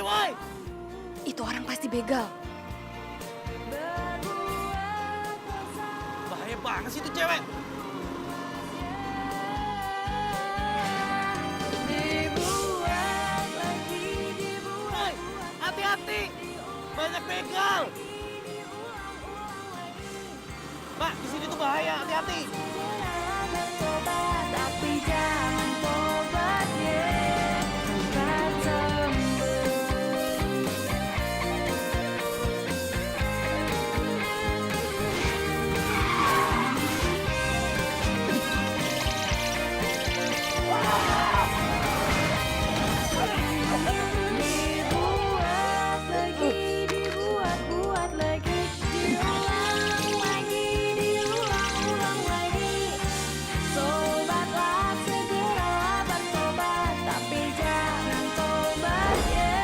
woi! Itu orang pasti begal. Bahaya banget sih itu cewek. Woi, hati-hati! Banyak begal! Mbak, di sini tuh bahaya, hati-hati! Tapi jangan tobat dibuat lagi, diulang lagi. Sobatlah segeralah bertobat, tapi jangan tobat ya.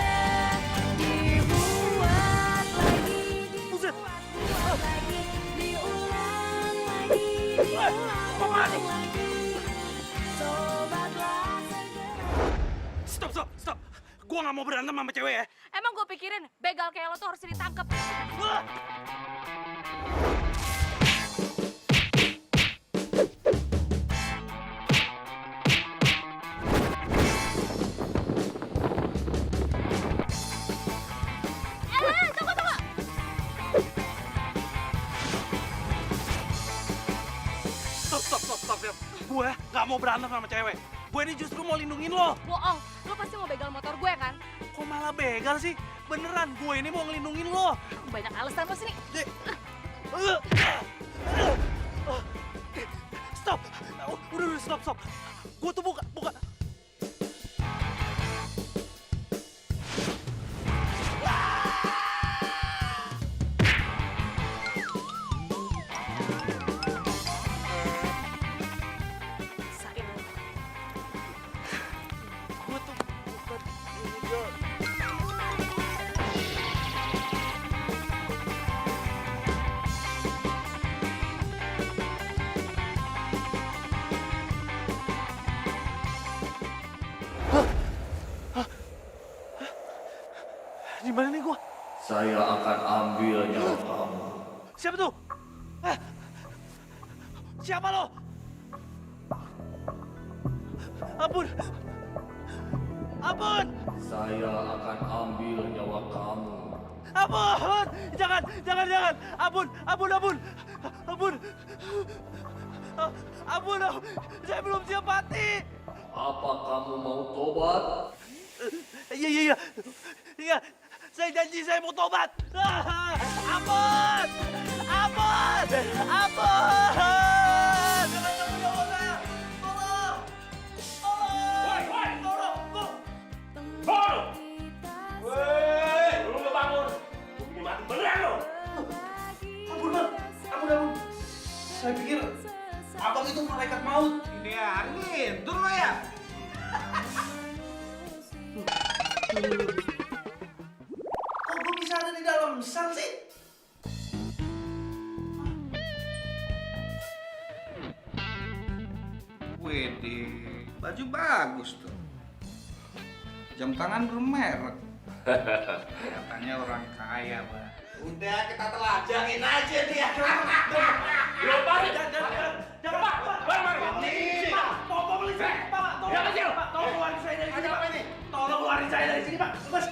Dibuat lagi, diulang lagi. Sobatlah segera. Stop! Gua nggak mau berantem sama cewek ya. Emang gue pikirin begal kayak lo tuh harus ditangkap. Wah! Tunggu. Stop. Gue nggak mau berantem sama cewek. Gue ini justru mau lindungin lo. Bohong, lo pasti mau begal motor gue kan? Kok malah begal sih? Beneran, gue ini mau ngelindungin lo. Banyak alasan lo sini. Stop! Udah, stop. Gue tuh buka. Sain lo. Gue tuh bukan ini, John. Di mana nih gua? Saya akan ambil nyawa kamu. Siapa tuh? Siapa lo? Ampun! Saya akan ambil nyawa kamu. Ampun! Jangan! Ampun! Saya belum siap mati! Apa kamu mau tobat? Iya. Saya janji saya mau tobat. Ampun! Lu bangun. Bikin mati beneran lo. Ampun. Saya pikir abang itu malaikat maut. Ini ya, tidur lo ya. Kok gue bisa ada di dalam sel sih? Widih, baju bagus tuh. Jam tangan bermerek. Katanya orang kaya, Pak. Udah kita telajangin aja dia. Lo balik. Jangan, Pak. Ini. Pak, tolong beli saya. Pak, tolong. Pak, tolong keluarin saya dari sini, Pak. Tolong keluarin saya dari sini, Pak. Mas.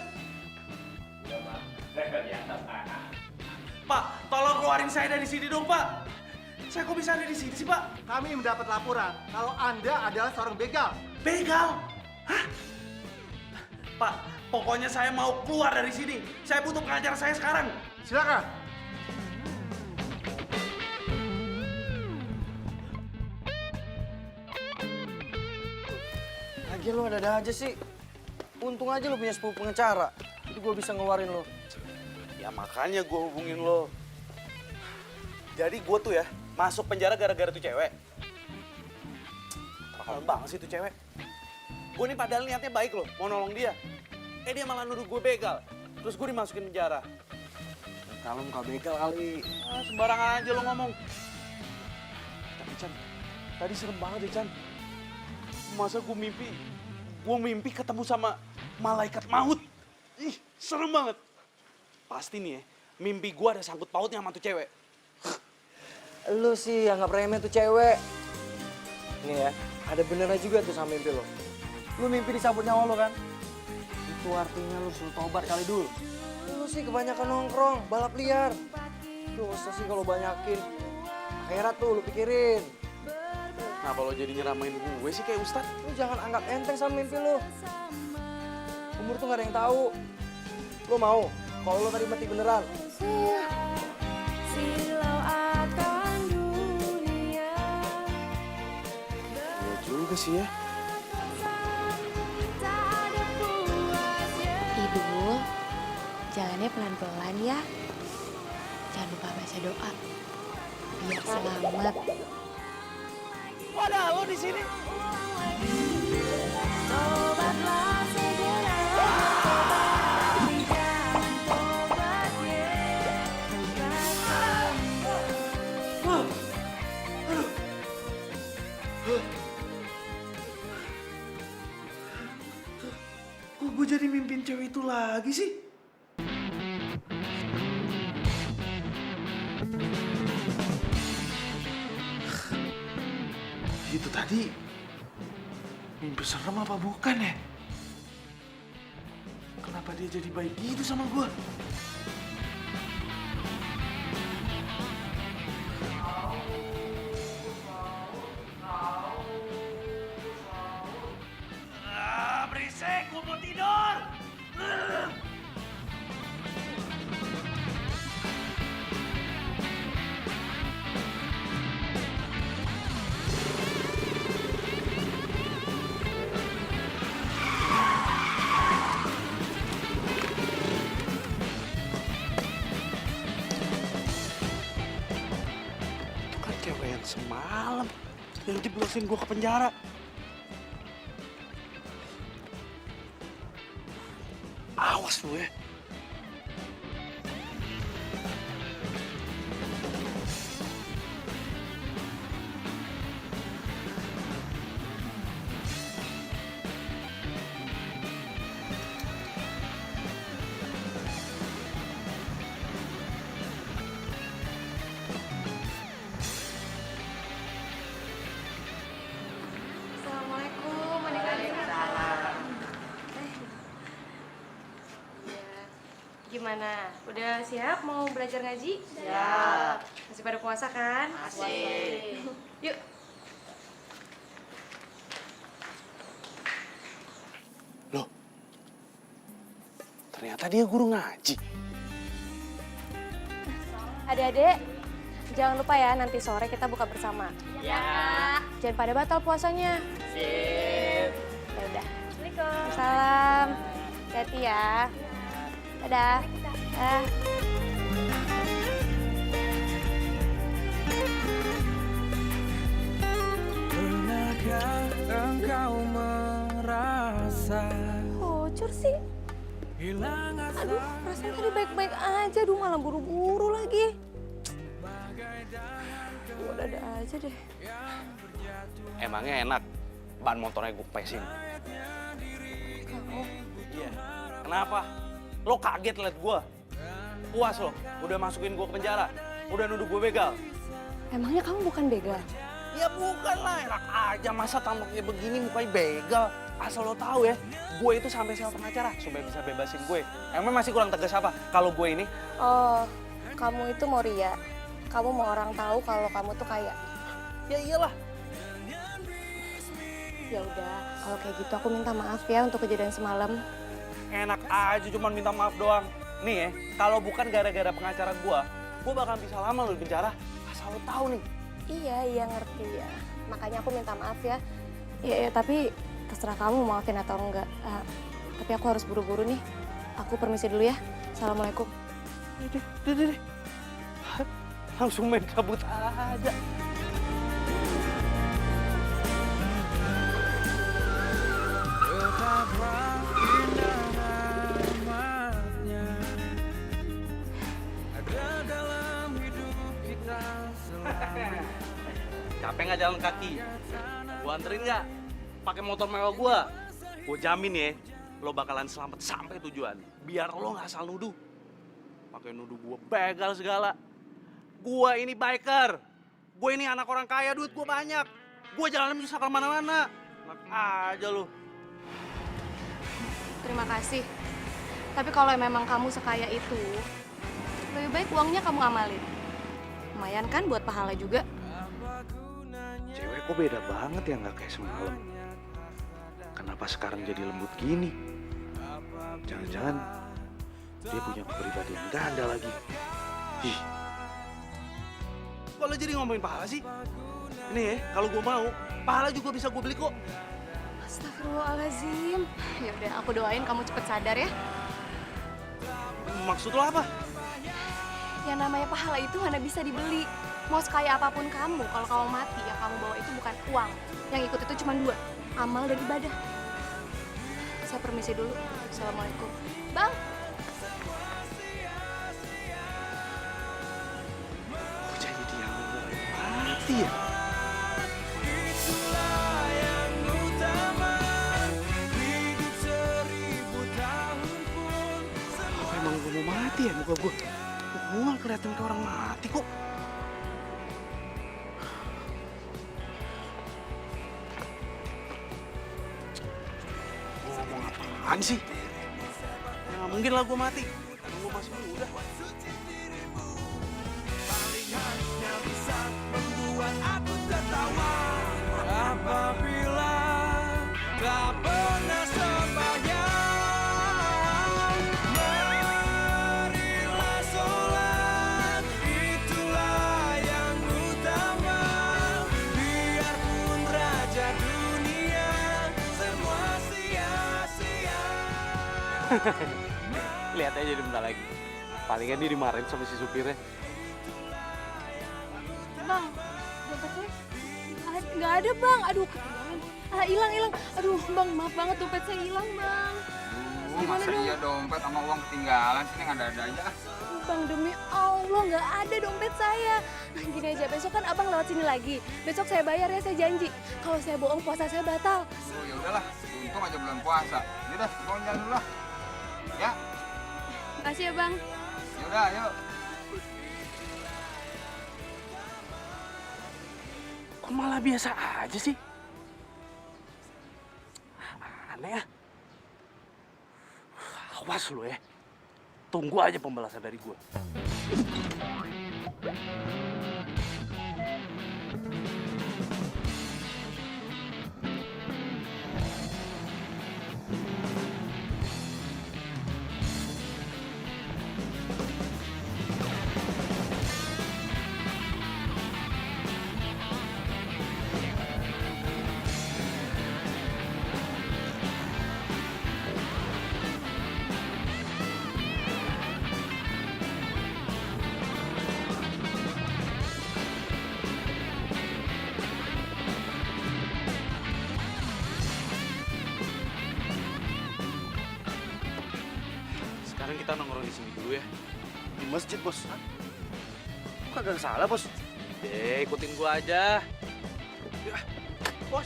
Pak, tolong keluarin saya dari sini dong, Pak. Saya kok bisa ada di sini sih, Pak? Kami mendapat laporan kalau Anda adalah seorang begal. Begal? Hah? Pak, pokoknya saya mau keluar dari sini. Saya butuh pengacara saya sekarang. Silakan. Lagi lo ada aja sih. Untung aja lo punya sepupu pengacara. Jadi gue bisa ngeluarin lo. Ya makanya gue hubungin lo. Jadi gue tuh ya masuk penjara gara-gara tuh cewek. Terlalu banget sih tuh cewek. Gue nih padahal niatnya baik loh, mau nolong dia. Dia malah nuduh gue begal. Terus gue dimasukin penjara. Kalau muka begal kali. Sembarangan aja lo ngomong. Tapi Chan, tadi serem banget ya Chan. Masa gue mimpi ketemu sama malaikat maut. Ih, serem banget. Pasti nih ya, mimpi gue ada sangkut pautnya sama tuh cewek. Lu sih anggap remeh tuh cewek. Nih ya, ada benernya juga tuh sama mimpi lo. Lu mimpi disambut nyawa lo kan? Itu artinya lu suruh tobat kali dulu. Lu sih kebanyakan nongkrong, balap liar. Dosa sih kalau banyakin. Akhirat tuh lu pikirin. Kenapa lo jadi nyeramain gue sih kayak Ustadz? Lu jangan anggap enteng sama mimpi lu. Umur tuh gak ada yang tahu. Lu mau kalau lu tadi mati beneran? Silau akan dunia. Iya juga sih ya. Tak ada puasnya. Ibu, jalannya pelan-pelan ya. Jangan lupa baca doa. Biar selamat. Wadah, lo di sini. Tobatlah segera. Tobat, jangan tobat Kok gue jadi mimpin cewek itu lagi sih? Itu tadi mimpi serem apa bukan ya? Kenapa dia jadi baik gitu sama gue? Berisik, gue mau tidur. Itu kan cewek yang semalam yang jeblosin gue ke penjara. Awas lu ya. Assalamualaikum, Waalaikumsalam. Gimana? Udah siap mau belajar ngaji? Siap. Masih pada puasa kan? Masih. Yuk. Loh, ternyata dia guru ngaji. Adik-adik, jangan lupa ya nanti sore kita buka bersama. Ya. Jangan pada batal puasanya. Sip. Ya udah. Assalamualaikum. Salam. Hati-hati ya. Dadah. Pernahkah engkau merasa Bocor sih. hilang asa? Aduh, perasaan tadi baik-baik aja. Aduh, malah buru-buru lagi. Udah aja deh. Emangnya enak ban motornya gue pesin? Kamu. Iya. Kenapa? Lo kaget liat gue? Puas lo? Udah masukin gue ke penjara? Udah nuduh gue begal? Emangnya kamu bukan begal? Ya bukan lah, enak aja masa tampaknya begini mukanya begal. Asal lo tahu ya, gue itu sampai sewa pengacara supaya bisa bebasin gue. Emang masih kurang tegas apa? Kalau gue ini, Oh, kamu itu mau ria. Kamu mau orang tahu kalau kamu tuh kaya. ya iyalah. Ya udah, kalau kayak gitu aku minta maaf ya untuk kejadian semalam. Enak aja cuman minta maaf doang. Nih ya, kalau bukan gara-gara pengacara gue bakal bisa lama lo di penjara. Asal lo tahu nih. Iya ngerti ya. Makanya aku minta maaf ya. Ya, tapi terserah kamu mau maafin atau enggak. Tapi aku harus buru-buru nih. Aku permisi dulu ya. Assalamualaikum. Deh. Langsung main cabut aja. Betapa indah amatnya ada dalam hidup kita selama. Capek nggak jalan kaki? Gua anterin nggak? Pakai motor mewah gua. Gua jamin ya, lo bakalan selamat sampai tujuan. Biar lo nggak asal nuduh. Pakai nuduh gue begal segala. Gue ini biker. Gue ini anak orang kaya, duit gue banyak. Gue jalan bisa kemana-mana. Enak aja lo. Terima kasih. Tapi kalau memang kamu sekaya itu, lebih baik uangnya kamu amalin. Lumayan kan buat pahala juga. Cewek kok beda banget ya nggak kayak semalam. Kenapa sekarang jadi lembut gini? Jangan-jangan dia punya kepribadian ganda lagi. Ih. Kok lo jadi ngomongin pahala sih? Ini ya, kalau gue mau, pahala juga bisa gue beli kok. Astagfirullahaladzim. Ya udah, aku doain kamu cepet sadar ya. Maksud lo apa? Yang namanya pahala itu mana bisa dibeli. Mau sekaya apapun kamu, kalau kamu mati, yang kamu bawa itu bukan uang. Yang ikut itu cuma dua, amal dan ibadah. Saya permisi dulu. Assalamualaikum. Bang. Kok jadi dia mati ya? Itulah yang utama. Hidup 1000 tahun pun Apa emang gue mau mati ya muka gue? Gue nggak kelihatan kayak orang mati kok. Ngomong apaan sih? Ya nggak mungkin lah gue mati. Gue masih muda. membuat aku tertawa apabila tak pernah sembahyang. Marilah sholat, itulah yang utama. Biarpun raja dunia semua sia-sia. Lihat aja jadi bentar lagi. Palingan dia dimarahin sama si supirnya. Bang, dompetnya nggak ada bang. Aduh, ketinggalan. Hilang. Aduh, bang, maaf banget dompet saya hilang bang. Masa iya dompet sama uang ketinggalan sih, nggak ada aja. Bang, demi Allah nggak ada dompet saya. Nah, gini aja, besok kan abang lewat sini lagi. Besok saya bayar ya, saya janji. Kalau saya bohong, puasa saya batal. Oh ya udahlah, untung aja bulan puasa. Yaudah, mau jalan dulu lah. Ya, Makasih ya bang. yaudah, yuk. Kok malah biasa aja sih? Aneh ya. Awas lu ya. Tunggu aja pembalasan dari gue. Sekarang kita nongkrong di sini dulu ya. Di masjid, bos. Kok kagak salah, bos? Ikutin gua aja. Bos,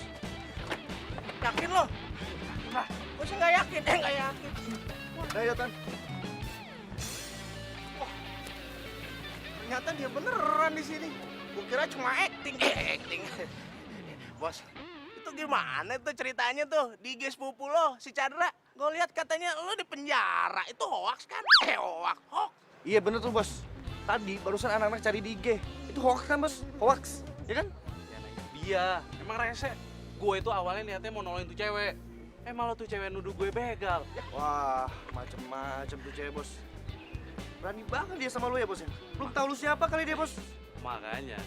yakin lo? Nah, bos nggak yakin, nggak yakin. Ayo, Tan. Ternyata dia beneran di sini. Gue kira cuma acting. Bos, itu gimana tuh ceritanya tuh di IG sepupu lo, si Chandra? Gue lihat katanya lo di penjara. Itu hoax kan? Hoax. Iya bener tuh, bos. Tadi barusan anak-anak cari di IG. Itu hoax kan, bos? Hoax, ya kan? Ya nanya dia. Emang rese. Gue itu awalnya niatnya mau nolongin tuh cewek. Malah tuh cewek nuduh gue begal. Wah, macem-macem tuh cewek, bos. Berani banget dia sama lu ya, bos ya? Belum tahu lu siapa kali dia, bos. Makanya,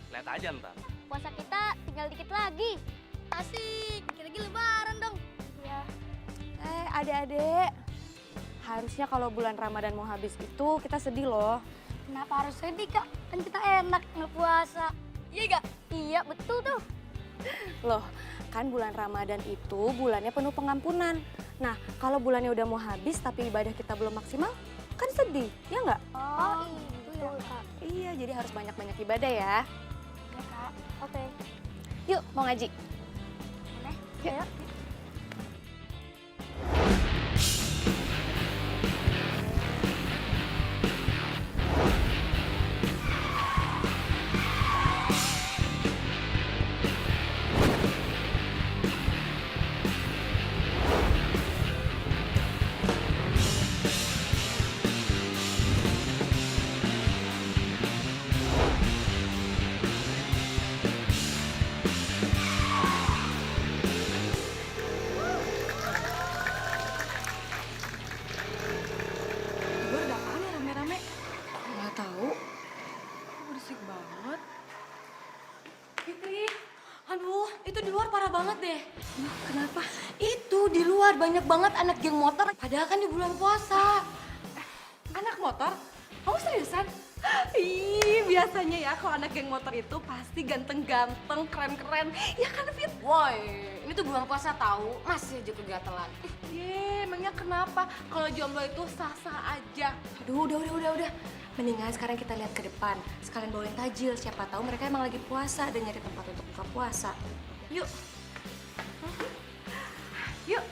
lihat aja ntar. Puasa kita tinggal dikit lagi. Asik, dikit lagi lebaran dong. Iya. Adik-adik, harusnya kalau bulan Ramadan mau habis itu kita sedih loh. Kenapa harus sedih, Kak? Kan kita enak ngepuasa. Iya gak? Iya, betul tuh. Loh, kan bulan Ramadan itu bulannya penuh pengampunan. Nah, kalau bulannya udah mau habis tapi ibadah kita belum maksimal, kan sedih, ya nggak? Oh, iya, Kak. Iya, jadi harus banyak-banyak ibadah ya. Ya, Kak. Oke. Yuk, mau ngaji. Boleh? Yuk. Ayo. itu di luar parah banget deh. Kenapa? Itu di luar banyak banget anak geng motor. Padahal kan di bulan puasa. Anak motor? Kamu seriusan? Ih, biasanya ya kalau anak geng motor itu pasti ganteng-ganteng, keren-keren. Ya kan, Fit? Woi, ini tuh bulan puasa tahu, masih aja kegatelan. Emangnya kenapa? Kalau jomblo itu sah-sah aja. Aduh, udah. Mendingan sekarang kita lihat ke depan. Sekalian bawain tajil, siapa tahu mereka emang lagi puasa dan nyari tempat untuk buka puasa. Yuk. Yuk,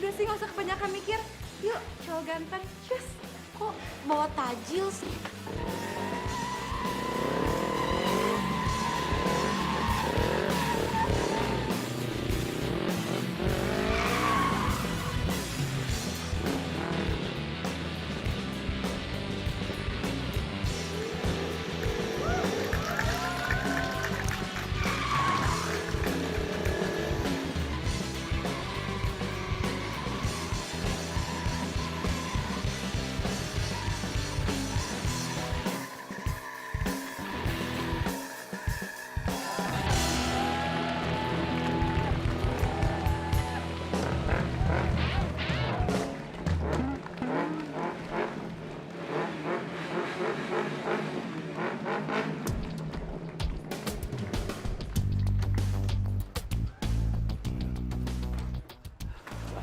udah sih nggak usah kebanyakan mikir. Yuk, cowok ganteng. Cus, kok bawa tajil sih?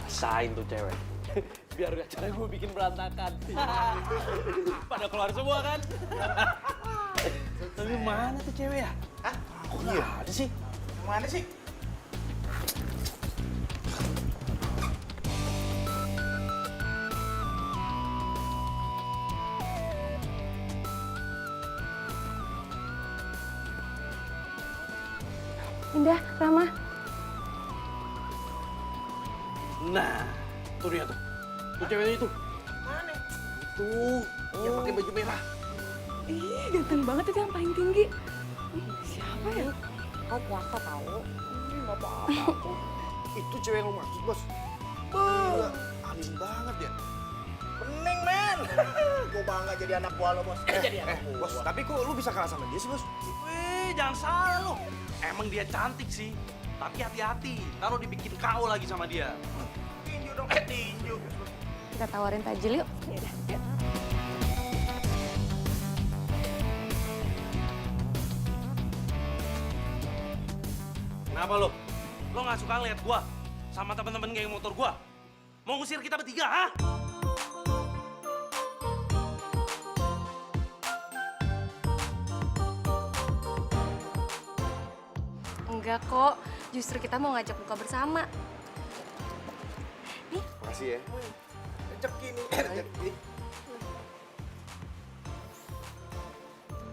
Rasain tuh cewek. Biar acara gue bikin berantakan. Pada keluar semua kan? Tapi mana tuh cewek ya? Hah? Kok nggak ada sih? Mana sih? Indah, Rama. Nah, tuh dia tuh. Tuh ceweknya itu. Mana? Tuh, yang pakai baju merah. Ih, ganteng banget itu yang paling tinggi. Siapa ya? Kau puasa tahu? Nggak apa-apa. Itu cewek yang lo maksud, Bos. Gila, alim banget ya. Bening, men. Gue bangga jadi anak buah lo, Bos. Jadi anak buah. Bos, tapi kok lu bisa kalah sama dia sih, Bos? Wih, jangan salah lo. Emang dia cantik sih. Tapi hati-hati, taruh dibikin KO lagi sama dia. Tinju dong, tinju. Kita tawarin tajil yuk. Yaudah, yuk. Kenapa lo? Lo nggak suka ngeliat gua sama temen-temen geng motor gua? Mau ngusir kita bertiga, ha? Enggak kok, justru kita mau ngajak buka bersama. Nih, Makasih ya. Rezeki nih, rezeki.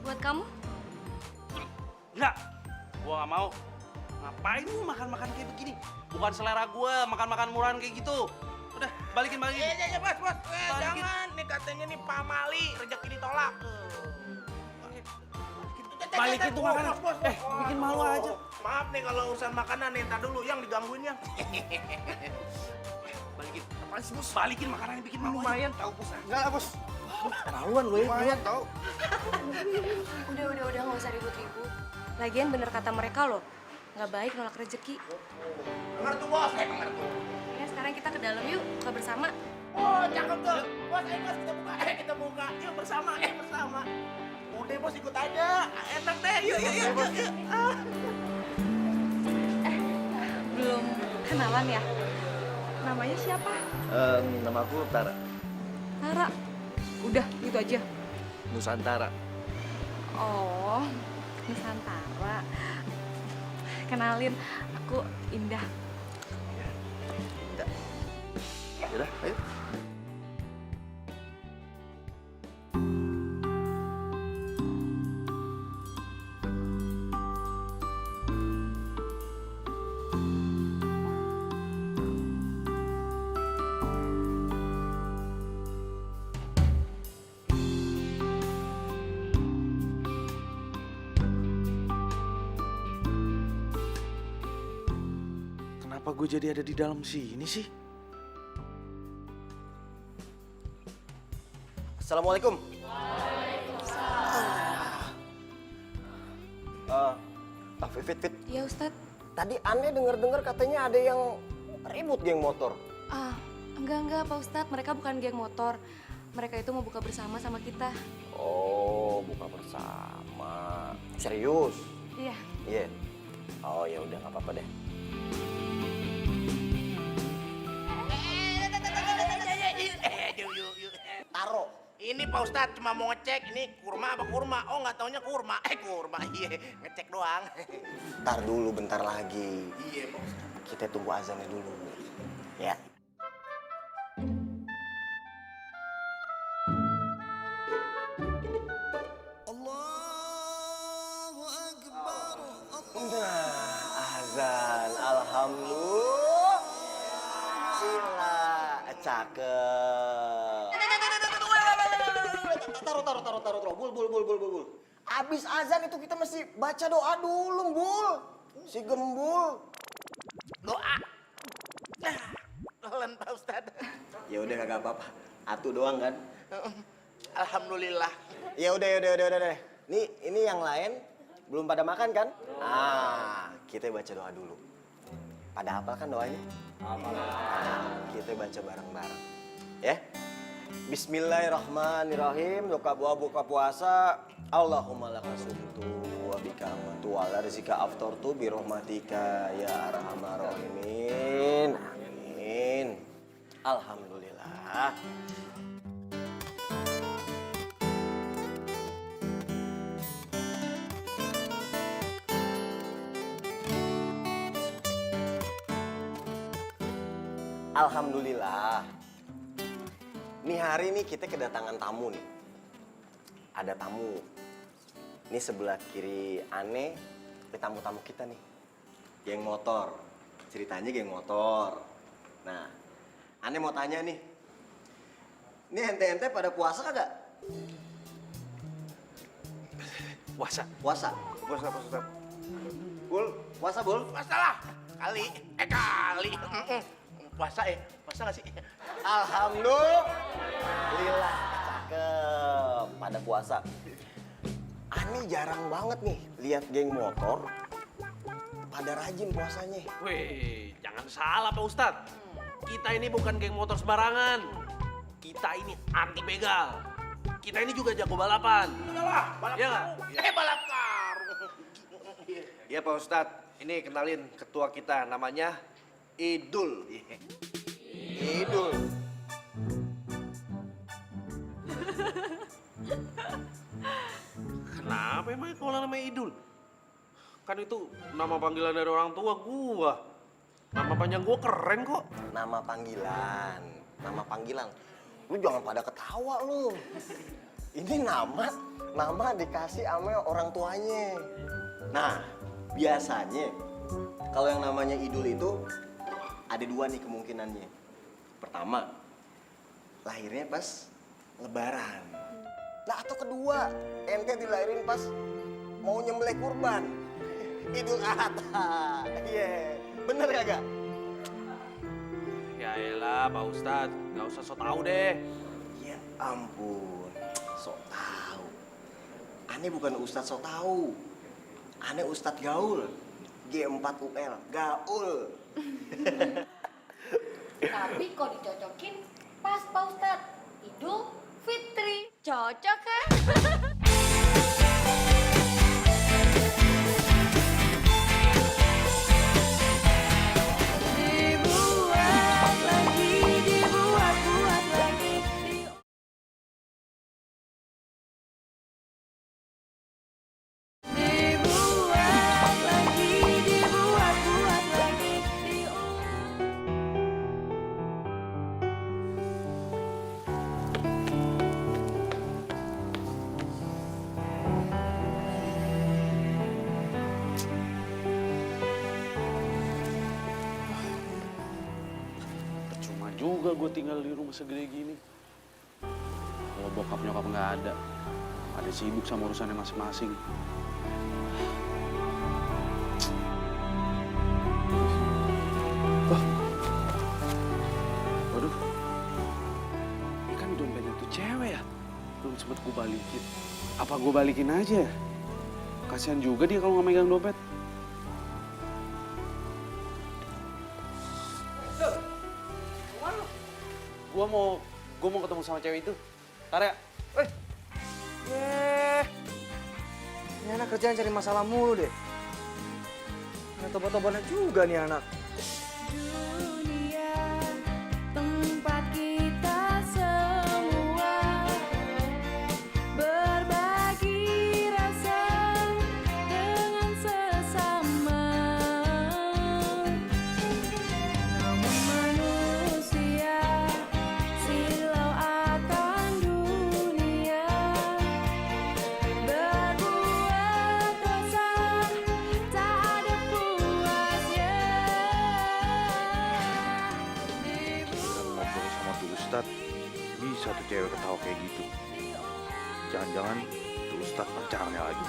buat kamu. Enggak, gua nggak mau. Ngapain lu makan-makan kayak begini? Bukan selera gua makan-makan murahan kayak gitu. Udah, balikin. Ya, Bos. Jangan. Nih katanya nih pamali, rezeki ditolak. Balikin tuh makanan. Bos. Bikin malu aja. Maaf nih kalau urusan makanan nih, ntar dulu yang digangguin yang. Balikin. Apaan sih, Bos? Balikin makanannya bikin malu aja. Lumayan tahu, Bos. Enggak lah, Bos. Maluan lu ya. Lumayan tahu. Udah, nggak usah ribut-ribut. Lagian bener kata mereka loh, nggak baik nolak rezeki. Dengar tuh, Bos. Dengar tuh. Ya sekarang kita ke dalam yuk, buka bersama. Oh, cakep tuh. Bos, ayo Bos, kita buka. Yuk bersama. Udah, Bos, ikut aja. Enak deh. Yuk. Belum kenalan ya? Namanya siapa? Nama aku Tara. Tara. Udah, gitu aja. Nusantara. Oh, Nusantara. Kenalin, aku Indah. Yaudah, ayo. Kenapa gue jadi ada di dalam sini sih? Assalamualaikum. Fit. Iya Ustadz. Tadi aneh denger-dengar katanya ada yang ribut geng motor. Ah, enggak Pak Ustadz, mereka bukan geng motor. Mereka itu mau buka bersama sama kita. Oh, buka bersama. Serius? Iya. Iya. Oh ya udah nggak apa-apa deh. Taro. Ini Pak Ustadz cuma mau ngecek ini kurma apa kurma. Oh nggak taunya kurma. Kurma. Iya, ngecek doang. Ntar dulu bentar lagi. Iya Pak Ustadz. Kita tunggu azannya dulu. Ya. Nah, azan. Alhamdulillah. Sila. Cakep. Taruh. Bul. Abis azan itu kita mesti baca doa dulu, Bul. Si Gembul. Doa. Pelan Pak Ustadz. Ya udah kagak apa-apa. Atu doang kan? Alhamdulillah. Ya udah. Nih, ini yang lain belum pada makan kan? Kita baca doa dulu. Pada hafal kan doanya? Kita baca bareng-bareng. Ya? Bismillahirrahmanirrahim. Buka puasa. Allahumma lakasumtu wa bika amantu wa ala rizika aftartu bi rahmatika ya arhamar rahimin. Amin. Alhamdulillah. Alhamdulillah. Nih hari ini kita kedatangan tamu nih. Ada tamu. Ini sebelah kiri Ane, ini tamu-tamu kita nih. Geng motor. Ceritanya geng motor. Nah, Ane mau tanya nih. Ini ente-ente pada puasa kagak? Puasa. Puasa. Bul, puasa Bul? Puasa lah. Kali. Puasa nggak sih? Alhamdulillah, cakep. Pada puasa. Ani jarang banget nih lihat geng motor pada rajin puasanya. Wih, jangan salah Pak Ustadz. Kita ini bukan geng motor sembarangan. Kita ini anti begal. Kita ini juga jago balapan. Balap Iya nggak? balap karung. Iya Pak Ustadz, ini kenalin ketua kita namanya Idul. Idul. Kenapa emang kalau namanya Idul? Kan itu nama panggilan dari orang tua gua. Nama panjang gua keren kok. Nama panggilan. Lu jangan pada ketawa lu. Ini nama dikasih sama orang tuanya. Nah, biasanya kalau yang namanya Idul itu ada dua nih kemungkinannya. Pertama, lahirnya pas Lebaran. Nah, atau kedua, ente dilahirin pas mau nyembelih kurban. Idul Adha. Iya, bener kagak? Ya elah Pak Ustadz, nggak usah so tau deh. Ya ampun, sok tahu. Ane bukan Ustadz sok tahu. Ane Ustadz gaul. G4UL, gaul. Tapi kok dicocokin pas Pak Ustadz. Idul Fitri. Cocok kan? Dibuat lagi, dibuat lagi. Dibuat lagi, dibuat lagi. Percuma juga gue tinggal di rumah segede gini. Kalau bokap nyokap nggak ada sibuk sama urusannya masing-masing. Waduh, ini kan dompetnya tuh cewek ya. Belum sempet gue balikin. Apa gue balikin aja? Kasihan juga dia kalau nggak megang dompet. Gue mau ketemu sama cewek itu. Ntar ya. Ini anak kerjaan cari masalah mulu deh. Ada tobat-tobatnya juga nih anak. Dunia tempat kita semua berbagi rasa dengan sesama. Namun manusia silau akan dunia, berbuat dosa tak ada puasnya. Ngobrol sama tuh Ustadz, bisa tuh cewek ketawa kayak gitu. Jangan-jangan tuh Ustadz pacarnya lagi.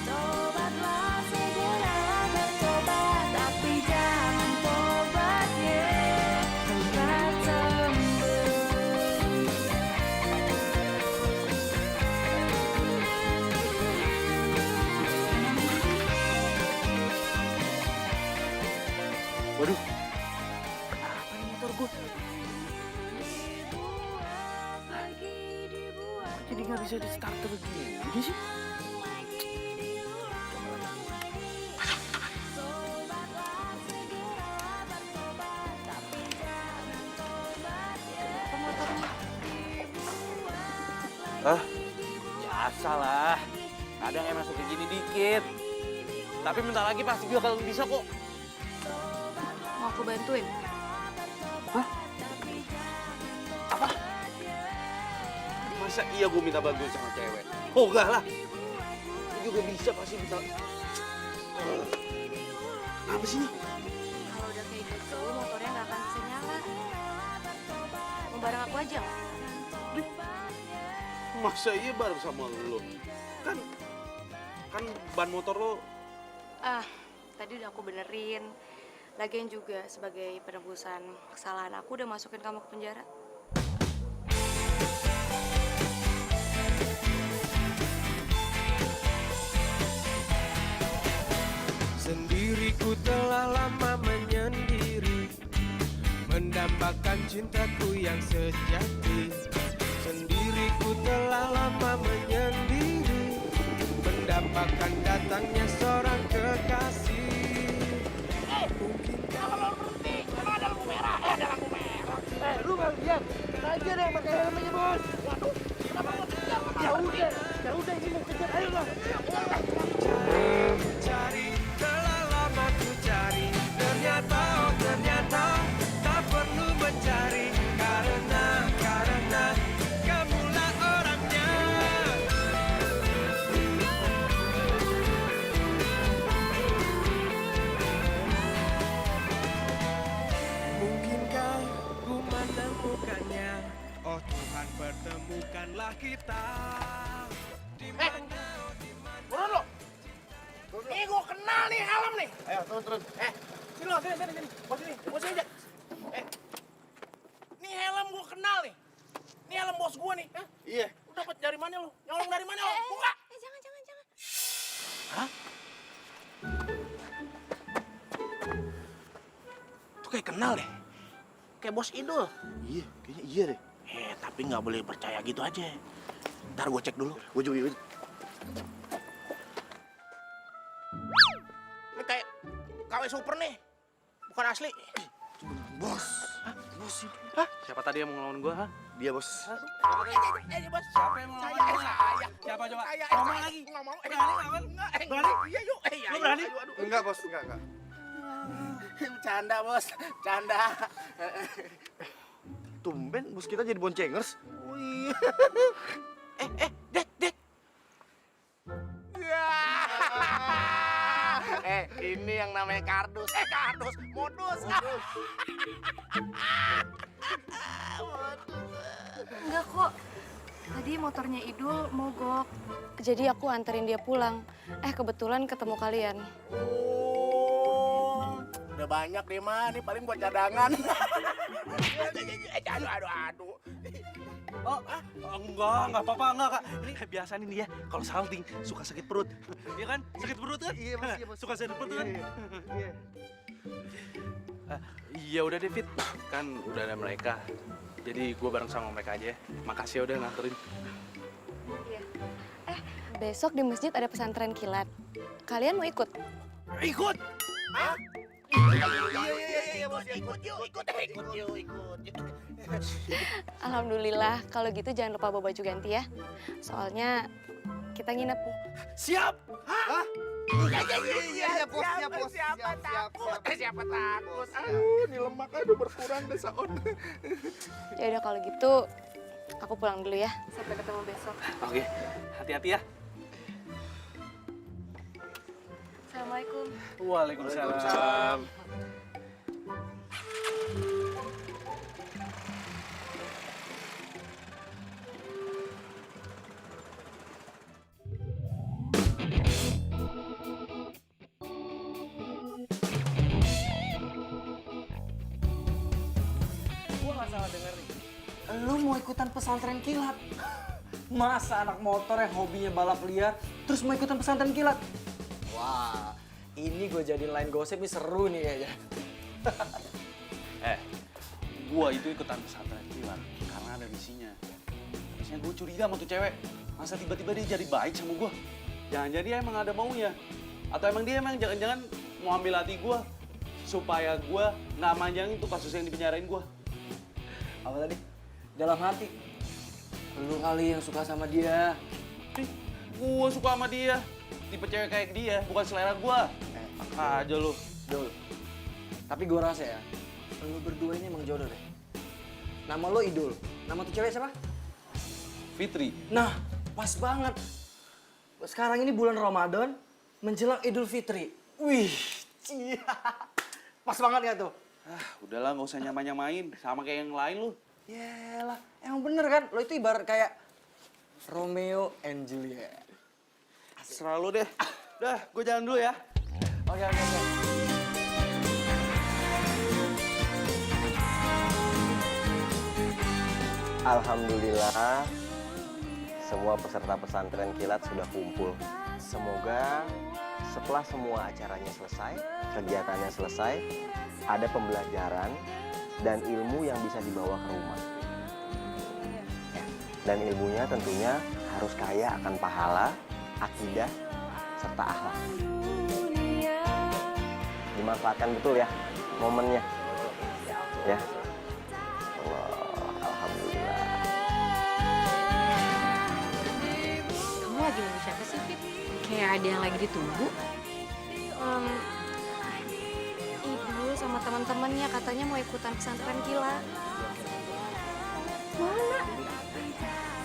Tobatlah segeralah bertobat, tapi jangan tobatnya cepat sembuh. Waduh, kenapa ini motor gue? Jadi nggak bisa di starter gini sih? Biasa lah. Kadang emang suka gini dikit. Tapi bentar lagi pasti bakal bisa kok. Mau aku bantuin? Masa iya gue minta bantuan sama cewek? Oh enggak lah. Ini juga bisa pasti bisa. Apa sih ini? Kalau udah kayak gitu, motornya nggak akan bisa nyala. Mau bareng aku aja nggak? Masa iya bareng sama lo? Kan ban motor lo. Tadi udah aku benerin. Lagian juga sebagai penebusan kesalahan aku udah masukin kamu ke penjara. Sendiriku telah lama menyendiri, mendambakan cintaku yang sejati. Sendiriku telah lama menyendiri, mendambakan datangnya seorang kekasih. Kalau berhenti, emang ada lampu merah? Ada lampu merah. Lu nggak lihat? Aja deh pakai helmnya bos. Waduh, kenapa lo tidak? Ya udah ini mau kejar, ayo lah. Cari, telah lama ku cari, ternyata tak perlu mencari, karena kamulah orangnya. Mungkinkah ku menemukannya? Oh Tuhan, pertemukanlah kita. Turun lo. Nih gue kenal nih helm nih. Ayo turun. Sini lo, sini. Bos aja. Nih helm gue kenal nih. Nih helm bos gue nih. Iya. Lu dapat dari mana lu? Nyolong dari mana lo? Buka. Jangan. Hah? Tuh kayak kenal deh. Kayak bos Idul. Iya, kayaknya iya deh. Tapi nggak boleh percaya gitu aja. Ntar gue cek dulu. Gue juga. Ini kayak KW Super nih. Bukan asli. Bos. Bos ini. Siapa tadi yang mau ngelawan gue, ha? Dia bos. Bos. Siapa yang mau ngelawan gue? Siapa coba? Ngomong lagi. Nggak mau. Berani? Iya yuk. Lu berani? Enggak bos, enggak. Bercanda bos, bercanda. Tumben bos kita jadi boncengers. Wih. Dek. Ini yang namanya kardus. Modus. Enggak kok. Tadi motornya Idul mogok. Jadi aku anterin dia pulang. Kebetulan ketemu kalian. Oh, udah banyak deh mah. Ini paling buat cadangan. Aduh. Enggak apa-apa, Kak. Ini biasa nih dia, kalau salting suka sakit perut. Iya kan? Sakit perut kan? Iya, bos. Suka sakit perut kan? Iya. Iya udah David, kan udah ada mereka. Jadi gue bareng sama mereka aja ya. Makasih ya udah nganterin. Iya. Besok di masjid ada pesantren kilat. Kalian mau ikut? Ikut? Hah? Iya, bos. Ikut yuk. Alhamdulillah, kalau gitu jangan lupa bawa baju ganti ya. Soalnya kita nginep. Siap! Hah? Iya, bos. Siapa takut? Aduh, ini lemaknya udah berkurang deh, Saon. Ya udah kalau gitu, aku pulang dulu ya. Sampai ketemu besok. Oke, hati-hati ya. Assalamualaikum. Waalaikumsalam. Gua nggak salah denger nih. Lu mau ikutan pesantren kilat? Masa anak motor yang hobinya balap liar terus mau ikutan pesantren kilat? Wah, ini gue jadiin line gosip nih, seru nih kayaknya. Gua itu ikutan pesantren kilat karena ada misinya. Misinya gue curiga sama tuh cewek. Masa tiba-tiba dia jadi baik sama gua? Jangan-jangan dia emang ada maunya. Atau emang dia emang jangan-jangan mau ambil hati gua supaya gua nggak manjangin tuh kasus yang dipenjarain gua. Apa tadi? Dalam hati. Lu kali yang suka sama dia. Gua suka sama dia. Tipe cewek kayak dia, bukan selera gua. Aja lu. Dul. Tapi gue rasa ya, lu berdua ini emang jodoh deh. Nama lo Idul. Nama tuh cewek siapa? Fitri. Nah, pas banget. Sekarang ini bulan Ramadan, menjelang Idul Fitri. Wih, cia. Pas banget ya tuh? Udahlah, nggak usah nyamain sama kayak yang lain lu. Yelah, emang bener kan? Lo itu ibarat kayak Romeo and Juliet. Serah lu deh. Udah, gue jalan dulu ya. Oke. Alhamdulillah, semua peserta pesantren kilat sudah kumpul. Semoga setelah semua acaranya selesai, kegiatannya selesai, ada pembelajaran dan ilmu yang bisa dibawa ke rumah. Ya, dan ilmunya tentunya harus kaya akan pahala, akidah, serta akhlak. Dimanfaatkan betul ya momennya. Ya. Alhamdulillah. Kamu lagi nunggu siapa sih, Fit? Kayak ada yang lagi ditunggu. Ibu sama teman-temannya katanya mau ikutan pesantren kilat. Mana?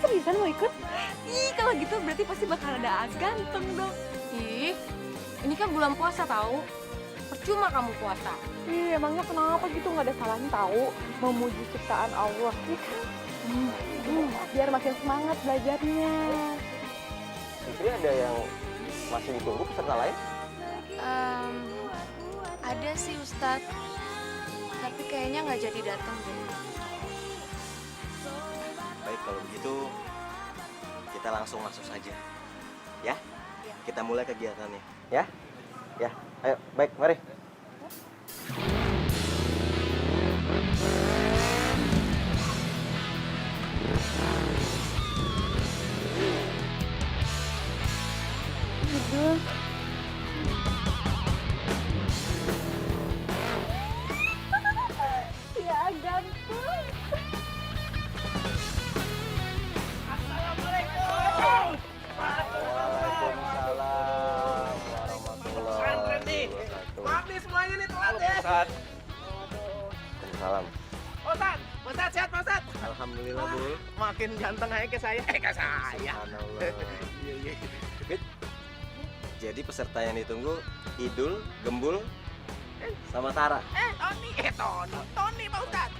Seriusan mau ikut? Ih, kalau gitu berarti pasti bakal ada ganteng dong. Ih, ini kan bulan puasa tahu. Percuma kamu puasa. Ih, emangnya kenapa gitu, nggak ada salahnya tahu memuji ciptaan Allah. Iya kan? Biar makin semangat belajarnya. Fitri, ada yang masih ditunggu peserta lain? Ada sih Ustadz, tapi kayaknya nggak jadi datang deh. Baik, kalau begitu kita langsung masuk saja. Ya? Kita mulai kegiatannya. Ya? Ya, ayo. Baik, mari. Idul. Ya ganteng. Assalamualaikum. Waalaikumsalam warahmatullahi wabarakatuh. Maaf nih semuanya nih telat ya. Waalaikumsalam. Ustaz sehat Pak Ustaz? Alhamdulillah, Bu. Makin ganteng aja ke saya. Ke saya. Subhanallah. Iya. Fit, jadi peserta yang ditunggu Idul, Gembul, sama Tara. Tony Pak Ustaz.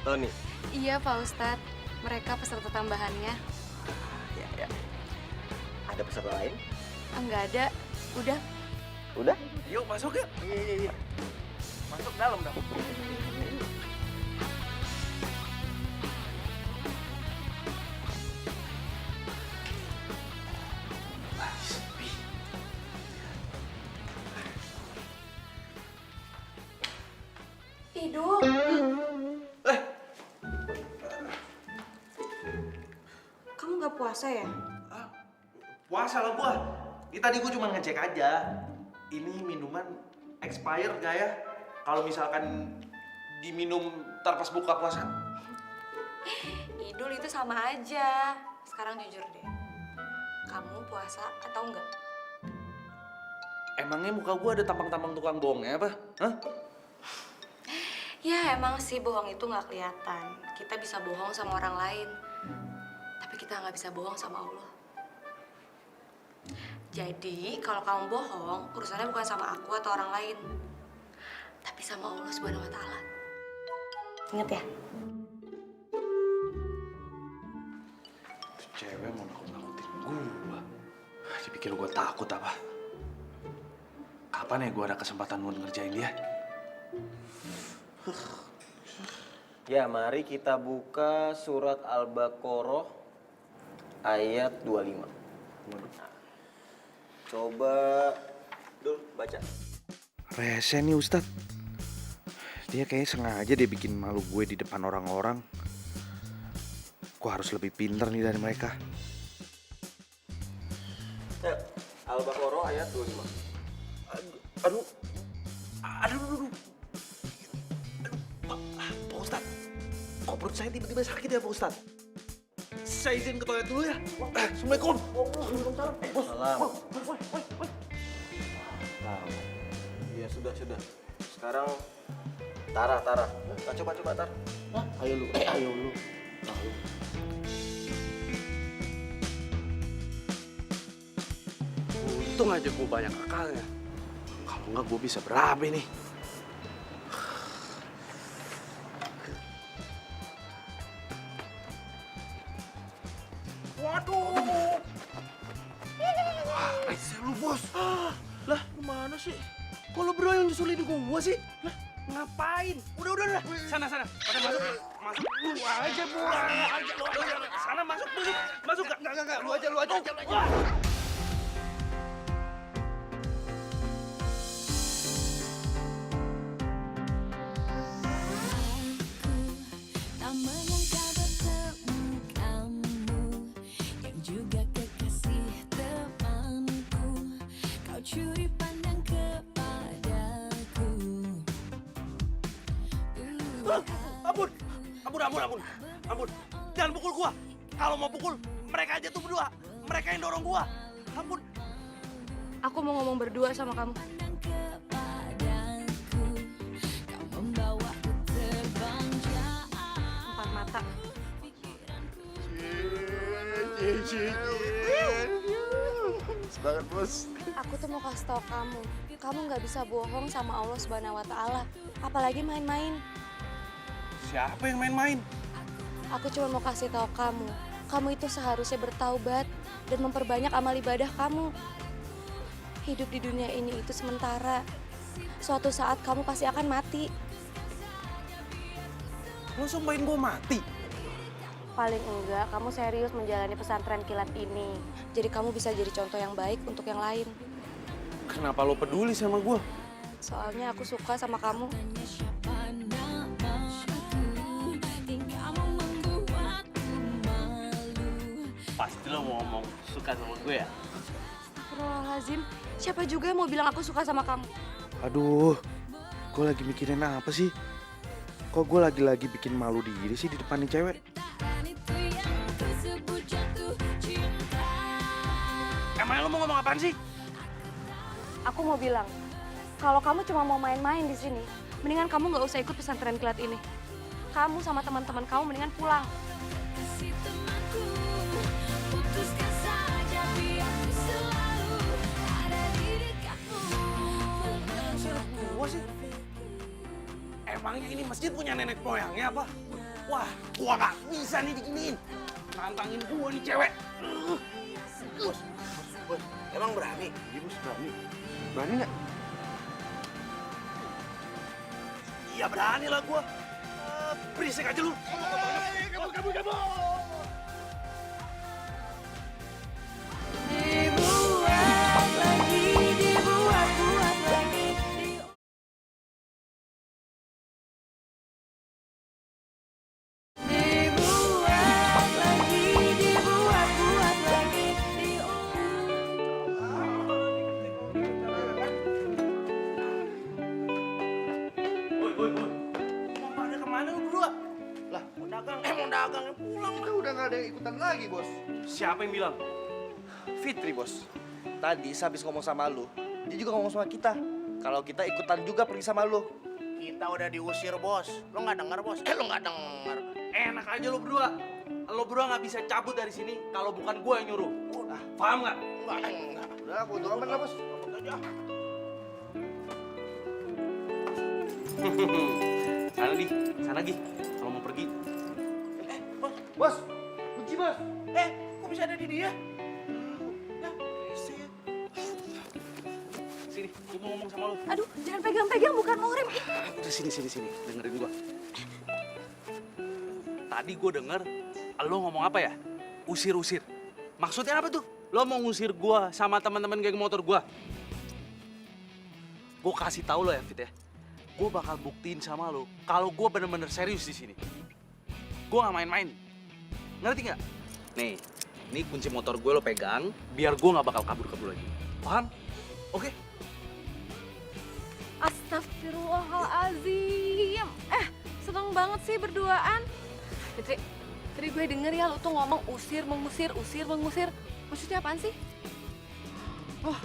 Tony. Iya Pak Ustadz, mereka peserta tambahannya. Ya. Ada peserta lain? Nggak ada, udah. Udah? Yuk masuk yuk. Iya. Masuk dalam dong. nggak puasa ya? Puasa lah gua. Ini tadi gua cuma ngecek aja. Ini minuman expired gak ya? Kalau misalkan diminum ntar pas buka puasa. Idul itu sama aja. Sekarang jujur deh. Kamu puasa atau enggak? Emangnya muka gua ada tampang-tampang tukang bohongnya apa? Hah? Ya emang sih bohong itu nggak kelihatan. Kita bisa bohong sama orang lain. Tapi kita nggak bisa bohong sama Allah. Jadi kalau kamu bohong, urusannya bukan sama aku atau orang lain. Tapi sama Allah Subhanahu wa Ta'ala. Ingat ya? Tuh cewek mau nakut-nakutin gua. Dipikir gua takut apa? Kapan ya gua ada kesempatan buat ngerjain dia? Ya, mari kita buka surat Al-Baqarah ayat 25. Nah, coba Dul baca. Rese nih Ustadz. Dia kayaknya sengaja dia bikin malu gue di depan orang-orang. Gue harus lebih pintar nih dari mereka. Ayo, Al-Baqarah ayat 25. Aduh. Pak Ustadz, kok perut saya tiba-tiba sakit ya Pak Ustadz? Saya izin ke toilet dulu ya. Assalamualaikum. Salam. Ya sudah. Sekarang Tara. Nah, coba Tar. Ayo lu. Untung aja gue banyak akalnya. Kalau enggak gue bisa berabe nih. Waduh. Wah, rese lu bos. Lah, gimana sih? Kok lu berdua yang nyusulin gua sih? Lah, ngapain? Udah. Sana. Pada masuk. Lu aja, Bu. Sana masuk. Enggak. Lu aja. Wah. Tak menyangka bertemu kamu yang juga kekasih temanku. Kau curi pandang kepadaku. Ampun. Jangan pukul gua. Kalau mau pukul, mereka aja tuh berdua. Mereka yang dorong gua. Ampun. Aku mau ngomong berdua sama kamu. Empat mata. Semangat bos. Aku tuh mau kasih tau kamu. Kamu nggak bisa bohong sama Allah Subhanahu wa Ta'ala. Apalagi main-main. Siapa yang main-main? Aku cuma mau kasih tahu kamu. Kamu itu seharusnya bertaubat dan memperbanyak amal ibadah kamu. Hidup di dunia ini itu sementara. Suatu saat kamu pasti akan mati. Lu sumpahin gua mati? Paling enggak, kamu serius menjalani pesantren kilat ini. Jadi kamu bisa jadi contoh yang baik untuk yang lain. Kenapa lo peduli sama gua? Soalnya aku suka sama kamu. Pasti lo mau ngomong suka sama gue ya? Astagfirullahaladzim, siapa juga yang mau bilang aku suka sama kamu? Aduh, gue lagi mikirin apa sih? Kok gue lagi-lagi bikin malu diri sih di depan nih cewek? Emangnya lo mau ngomong apaan sih? Aku mau bilang, kalau kamu cuma mau main-main di sini, mendingan kamu nggak usah ikut pesantren kilat ini. Kamu sama teman-teman kamu mendingan pulang. Gua sih. Emangnya ini masjid punya nenek moyangnya apa? Wah, gua nggak bisa nih diginiin. Nantangin gua nih cewek. Bos, emang berani? Iya bos, berani. Berani nggak? Iya berani lah gua. Berisik aja lu. Kabur. ikutan lagi, Bos. Siapa yang bilang? Fitri, Bos. Tadi sehabis ngomong sama lu, dia juga ngomong sama kita. Kalau kita ikutan juga pergi sama lu. Kita udah diusir, Bos. Lo nggak denger, Bos? Lo nggak denger. Enak aja lo berdua. Lo berdua nggak bisa cabut dari sini kalau bukan gue yang nyuruh. Paham nggak? Enggak. Udah, bodo amat lah, Bos. Sana di, sana Gi. Kalau mau pergi. Bos. Bos, kunci, Bos. Kok bisa ada di dia? Sini, gue mau ngomong sama lo. Aduh, jangan pegang-pegang, bukan murim. Udah sini, dengerin gua. Tadi gua denger lo ngomong apa ya? Usir-usir. Maksudnya apa tuh? Lo mau ngusir gua sama teman-teman geng motor gua? Gua kasih tahu lo ya, Fit ya. Gua bakal buktiin sama lo kalau gua bener-bener serius di sini. Gua nggak main-main. Ngerti nggak? Nih, ini kunci motor gue lo pegang, biar gua nggak bakal kabur-kabur lagi. Paham? Oke? Astagfirullahalazim. Seneng banget sih berduaan. Fitri, tadi gue denger ya lo tuh ngomong usir, mengusir. Maksudnya apaan sih? Oh,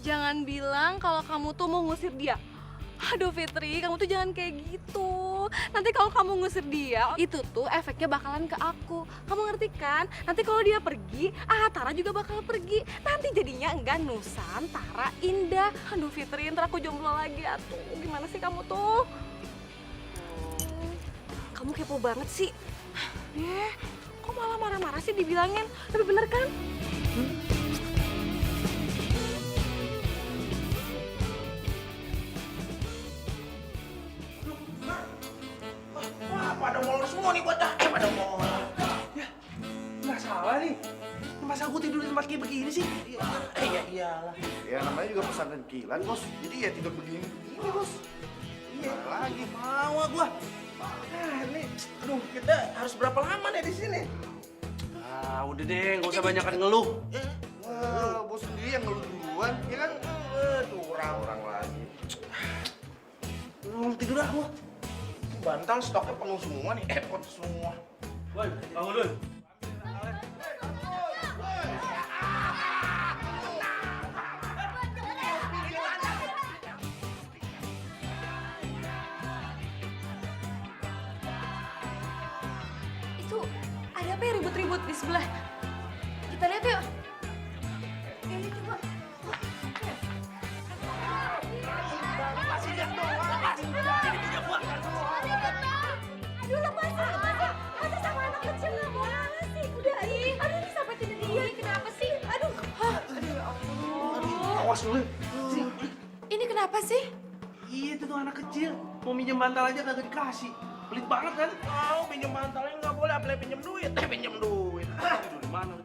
jangan bilang kalau kamu tuh mau ngusir dia. Aduh Fitri, kamu tuh jangan kayak gitu. Nanti kalau kamu ngusir dia, itu tuh efeknya bakalan ke aku. Kamu ngerti kan? Nanti kalau dia pergi, Tara juga bakal pergi. Nanti jadinya enggak Nusantara Indah. Aduh Fitri, ntar aku jomblo lagi atuh. Gimana sih kamu tuh? Kamu kepo banget sih. Kok malah marah-marah sih dibilangin? Tapi bener kan? Pada molor semua nih bocah. Pada molor. Ya, nggak salah nih. Masa gue tidur di tempat kayak begini sih? Ya iyalah. Ya namanya juga pesantren kilat, Bos. Jadi ya tidur begini, Bos. Iya lagi mau gua. Ini, aduh kita harus berapa lama nih di sini? Udah deh, nggak usah banyakan ngeluh. Wah, Bos sendiri yang ngeluh duluan, ya kan? Tuh orang lagi. Lu tidur ah gua. Bantal stoknya penuh semua nih, airport semua. Woi, bangun dulu. Itu ada apa ya ribut-ribut di sebelah? Kita lihat yuk. Ini coba. Masih lihat doang. Ini punya gua. Aduh lepasin. Masa sama anak kecil nggak boleh sih? Udah, aduh ini sampai tidak dia. Kenapa sih? Aduh. Aduh ya Allah. Awas dulu. Ini kenapa sih? Iya, itu tuh anak kecil. Mau minjem bantal aja kagak dikasih. Pelit banget kan? Mau pinjam bantalnya nggak boleh, apalagi pinjam duit. Pinjam duit. Tidur di mana?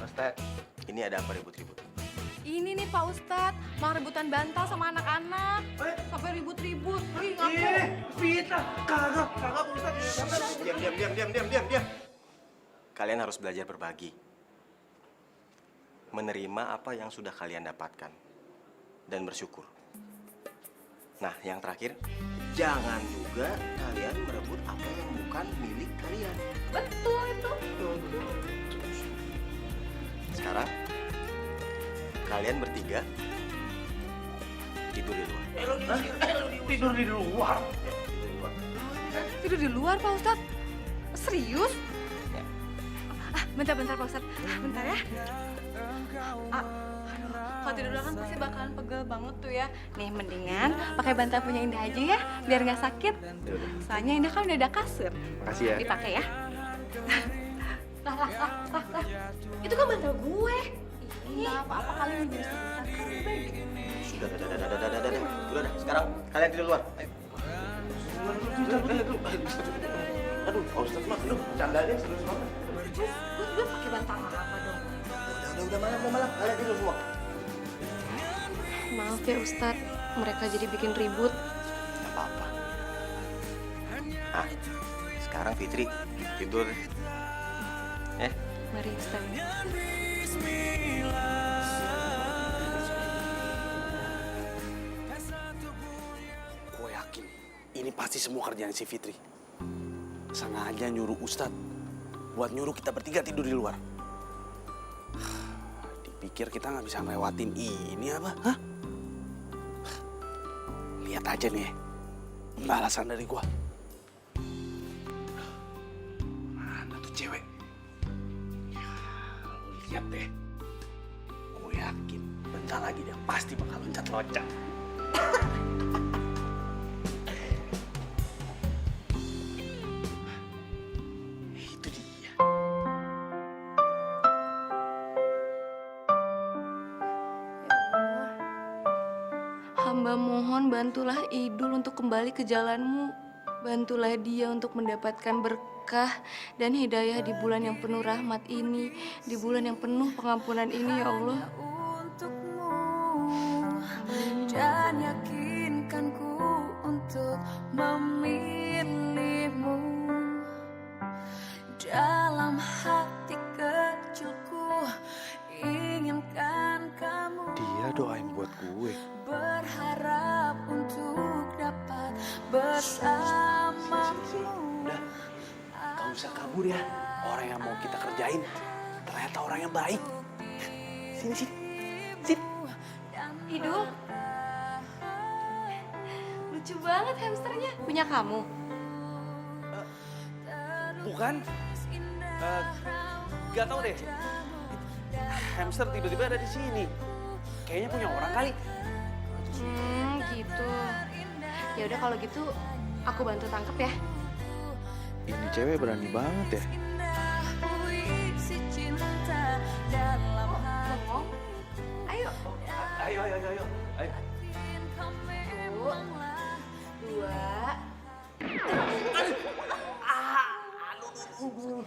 Ustaz, ini ada apa ribut-ribut? Ini nih Pak Ustadz, malah rebutan bantal sama anak-anak. Sampai ribut-ribut. Ih, ngaku. Fitnah. Kagak Ustaz. Diam. Kalian harus belajar berbagi. Menerima apa yang sudah kalian dapatkan. Dan bersyukur. Nah, yang terakhir, jangan juga kalian merebut apa yang bukan milik kalian. Betul itu. Sekarang, kalian bertiga tidur di luar. Tidur di luar. Tidur di luar Pak Ustadz? Serius? Bentar Pak Ustadz. Bentar ya. Kalau tidur dulu kan pasti bakalan pegel banget tuh ya. Nih mendingan pakai bantal punya Indah aja ya, biar nggak sakit. Soalnya Indah kan udah ada kasur. Makasih ya. Dipakai ya. Lah. Itu kan bantal gue. Nggak apa-apa kali ini jadi sebentar. Kan udah baik. Sudah. Udah, sekarang kalian tidur luar. Ayo. Aduh, Pak Ustadz mah, bercanda aja serius banget. Gue pakai bantal apa dong? Udah malam. Kalian tidur semua. Maaf ya Ustadz, mereka jadi bikin ribut. Gak apa-apa. Nah, sekarang Fitri tidur. Mari Ustadz. Gue yakin ini pasti pasti semua kerjaan si Fitri. Sengaja nyuruh Ustadz buat nyuruh kita bertiga tidur di luar. Dipikir kita nggak bisa ngelewatin ini apa? Hah? Lihat aja nih balasan dari gua. Mana tuh cewek? Ya, lu lihat deh. Gue yakin bentar lagi dia pasti bakal loncat-loncat. Itu dia. Hamba mohon bantulah Idul untuk kembali ke jalanmu. Bantulah dia untuk mendapatkan berkah dan hidayah di bulan yang penuh rahmat ini. Di bulan yang penuh pengampunan ini ya Allah. Dan yakinkanku untuk memilihmu. Dalam hati kecilku inginkan kamu. Dia doain buat gue. Berharap untuk dapat bersamamu. Udah, gak usah kabur ya. Orang yang mau kita kerjain ternyata orang yang baik. Sini, sini. Sini. Idul. Lucu banget hamsternya. Punya kamu? Bukan. Gak tau deh. Hamster tiba-tiba ada di sini. Kayaknya punya orang kali. Gitu. Ya udah kalau gitu aku bantu tangkep ya. Ini cewek berani banget ya. Bengong. Ayo. Ayo. Ayo. 1, 2.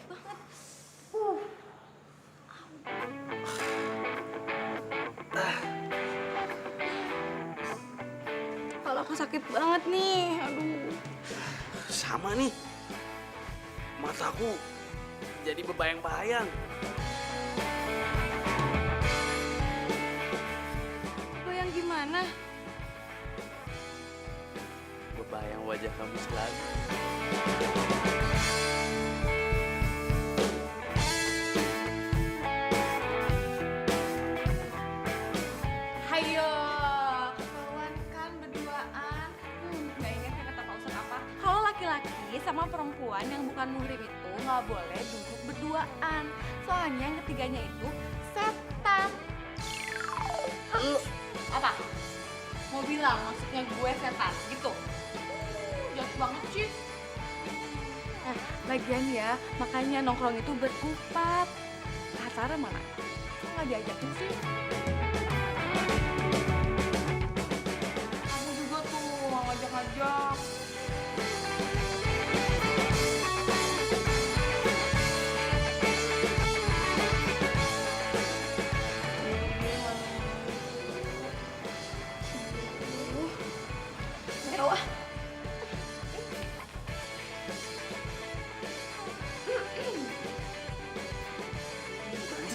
Kalau aku sakit banget nih, aduh. Sama nih. Mataku jadi bebayang-bayang. Bayang gimana? Bebayang wajah kamu selalu. Hayo, ketahuan kan berduaan. Nggak ingat kan kata Pak Ustadz apa? Kalau laki-laki sama perempuan yang bukan muhrim itu nggak boleh duduk berduaan. Soalnya yang ketiganya itu setan. Lu apa? Mau bilang maksudnya gue setan gitu? Jahat banget sih. Nah, lagian ya, makanya nongkrong itu berkupat. Acara mana? Kok nggak diajakin sih? Kamu juga tuh ngajak-ngajak. Mewah.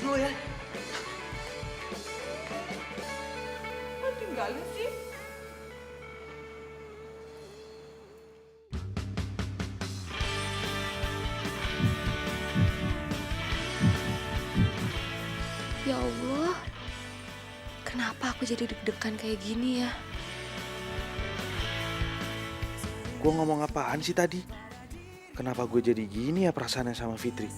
Dulu ya. Kok tinggalin sih? Ya Allah, kenapa aku jadi deg-degan kayak gini ya? Gue ngomong apaan sih tadi? Kenapa gue jadi gini ya perasaannya sama Fitri?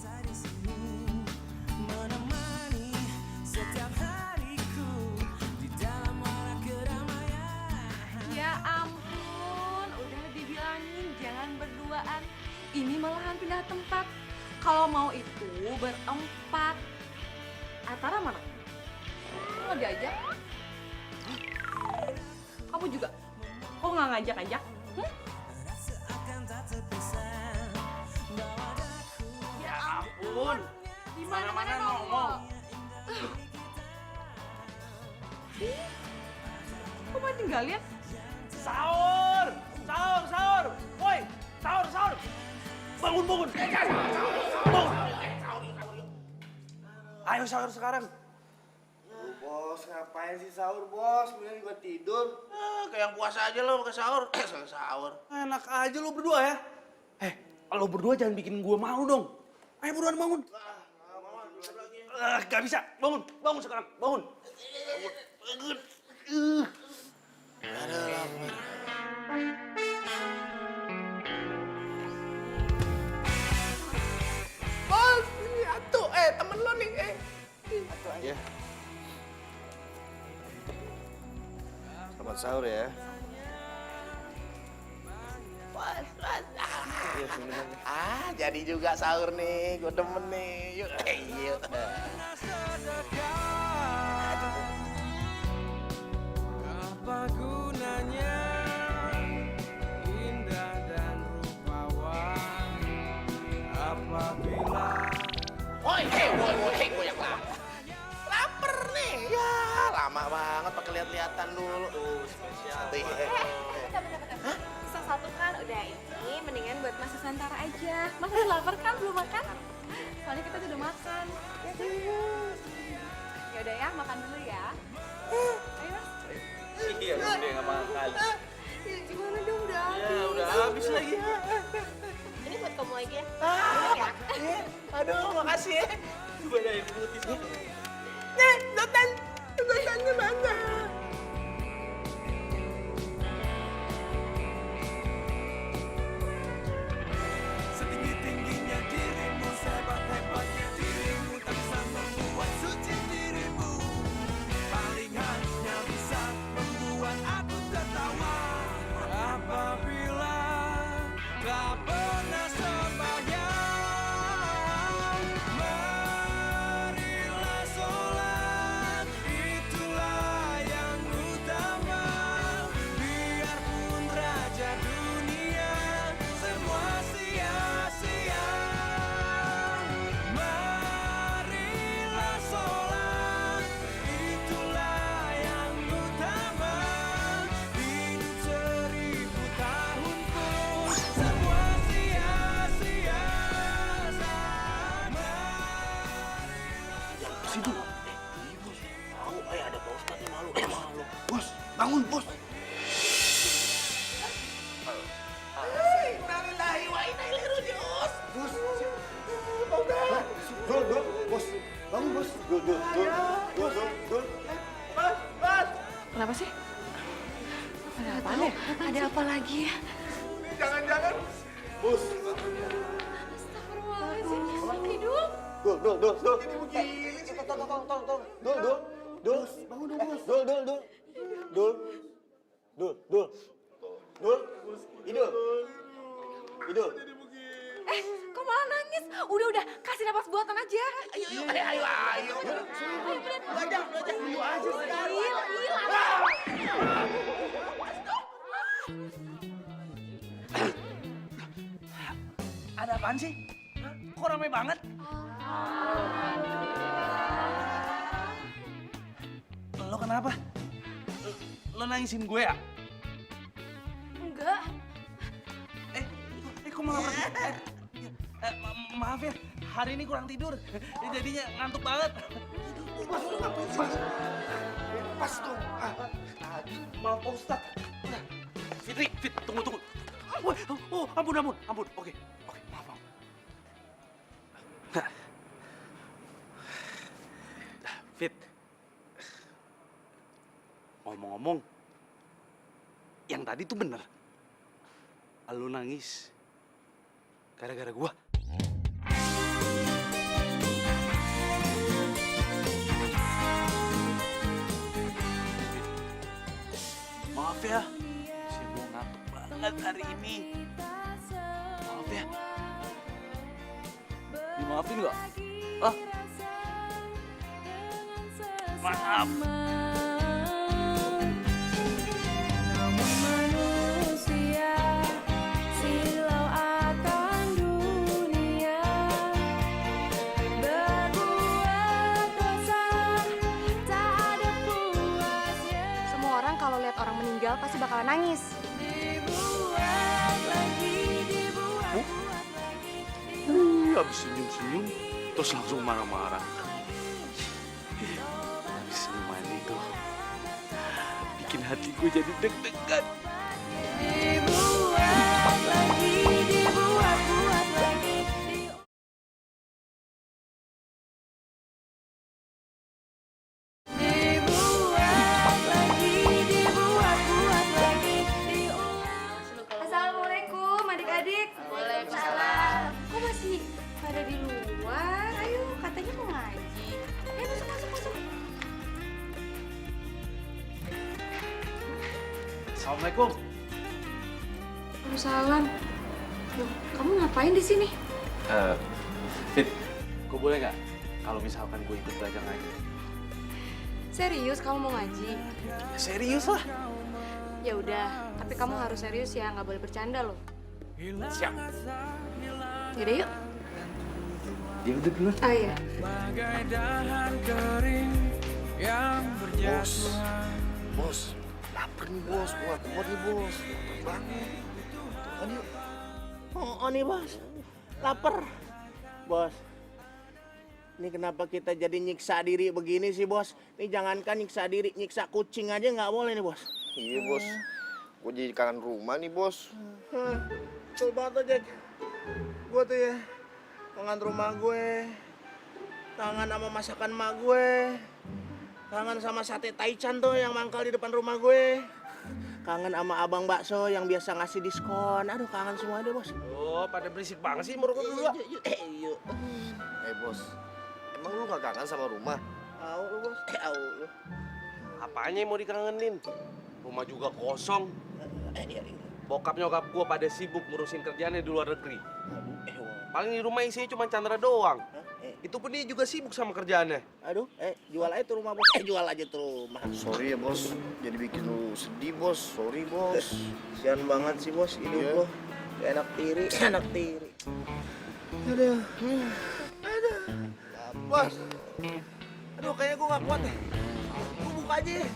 Ya ampun, udah dibilangin jangan berduaan. Ini malahan pindah tempat. Kalau mau itu berempat. Atara mana? Nggak diajak? Kamu juga? Kok nggak ngajak-ngajak? Ya ampun. Di Mana-mana nongol. Kok mau tinggalin? Sahur. Woi, sahur. Bangun. Bangun. Ayo sahur sekarang. Bos, ngapain sih sahur, Bos? Mending juga tidur. Kayak yang puasa aja lo pakai sahur. Sahur. Enak aja lo berdua ya. Lo berdua jangan bikin gue malu dong. Ayo buruan bangun. Gak bisa. Bangun sekarang. Bangun. Bos, ini Atu. Temen lo nih. Atu aja. Selamat sahur ya. Bos. Jadi juga sahur nih. Gue demen nih. Yuk. Yuk. Apa gunanya indah dan rupawan apabila Woi, gue yang lapar. Lapar nih. Ya, lama banget pakai lihat-lihatan dulu. Spesial. Bentar. Satu kan udah ini, mendingan buat Mas Nusantara aja. Mas udah lapar kan, belum makan? Soalnya kita udah makan. Ya udah ya, makan dulu ya. Ayo Mas. Iya, udah gak makan. Gimana dong, udah habis. Ya, udah habis lagi. Ini buat kamu aja. Aduh, makasih ya. Gimana yang putih sih? Dotannya mana? setinggi-tingginya dirimu, sehebat-hebatnya dirimu, tak bisa membuat suci dirimu. Paling hanya bisa membuat aku tertawa apabila tak pernah sembahyang. Marilah sholat, itulah yang utama. Biarpun raja dunia semua sia-sia. Marilah sholat, itulah yang utama. Hidup 1000 tahun pun semua sia-sia. Situ. Bos. Tahu, ada Pak Ustadz nih malu. Malu. Bos, bangun, Bos. Innalillahi wa inna ilaihi raji'un. Bos. Dul, Bos. Bangun, Bos. Dul. Bos. Kenapa sih? Ada apa ya? Ada apa lagi ya? Jangan-jangan. Bos. Astagfirullahaladzim. Hidup. Dul. Jadi begini sih. Tolong. Dul. Bangun dong, Bos. Dul. Idul. Kok malah nangis? Udah, kasih napas buatan aja. Ayo. Lu aja. Ada apaan sih? Hah? Kok ramai banget? Lo kenapa? Lo nangisin gue ya? Enggak. Kok malah pergi? Maaf ya, hari ini kurang tidur. Jadinya ngantuk banget. Pas dong. Maaf Pak Ustadz. Fitri, tunggu. Ampun. Oke, maaf. Fit, ngomong-ngomong, yang tadi tuh bener. Lu nangis gara-gara gua. Maaf ya, si gua ngantuk banget hari ini. Maaf ya. Dimaafin nggak? Hah? Maaf. Namun manusia silau akan dunia, berbuat dosa tak ada puasnya. Semua orang kalau lihat orang meninggal pasti bakalan nangis. Dibuat lagi. Habis senyum-senyum, terus langsung marah-marah. Habis senyum aja bikin hati gue jadi deg-degan. Dibuat lagi, dibuat-buat lagi. Dibuat lagi, dibuat-buat lagi. Assalamualaikum adik-adik. Waalaikumsalam. Kok masih pada di luar? Ayo, katanya mau ngaji. Ayo masuk, masuk, masuk. Assalamualaikum. Waalaikumsalam. Loh, kamu ngapain di sini? Fit, gue boleh nggak kalau misalkan gue ikut belajar ngaji? Serius kamu mau ngaji? Ya, serius lah. Ya udah, tapi kamu harus serius ya, nggak boleh bercanda loh. Siap. Yaudah yuk. Ya udah dulu. Ah iya. Bagai dahan kering yang berjatuhan. Bos, lapar nih bos, kuat nih bos, lapar banget. Makan yuk. Oh nih bos, lapar. Bos, ini kenapa kita jadi nyiksa diri begini sih bos? Ini jangankan nyiksa diri, nyiksa kucing aja nggak boleh nih bos. Iya bos, gue jadi kangen rumah nih bos. Betul banget tuh Jack. Gue tuh ya, kangen rumah gue, kangen sama masakan mak gue, kangen sama sate taichan tuh yang mangkal di depan rumah gue, kangen sama abang bakso yang biasa ngasih diskon. Aduh kangen semua deh bos. Oh, pada berisik banget sih merokok dulu. Yuk. Bos, emang lu gak kangen sama rumah? Au lu bos. Au lu. Apanya yang mau dikangenin? Rumah juga kosong. Iya. Bokap nyokap gue pada sibuk ngurusin kerjaannya di luar negeri. Paling di rumah isinya cuma Chandra doang. Itu pun dia juga sibuk sama kerjaannya. Aduh, jual aja tuh rumah bos. Jual aja tuh rumah. Sorry ya bos, jadi bikin lu sedih bos. Sorry bos. Kasian banget sih bos hidup Iya. lo. Kayak anak tiri, anak tiri. Aduh. Bos. Aduh, kayaknya gue gak kuat deh. Gue buka aja deh.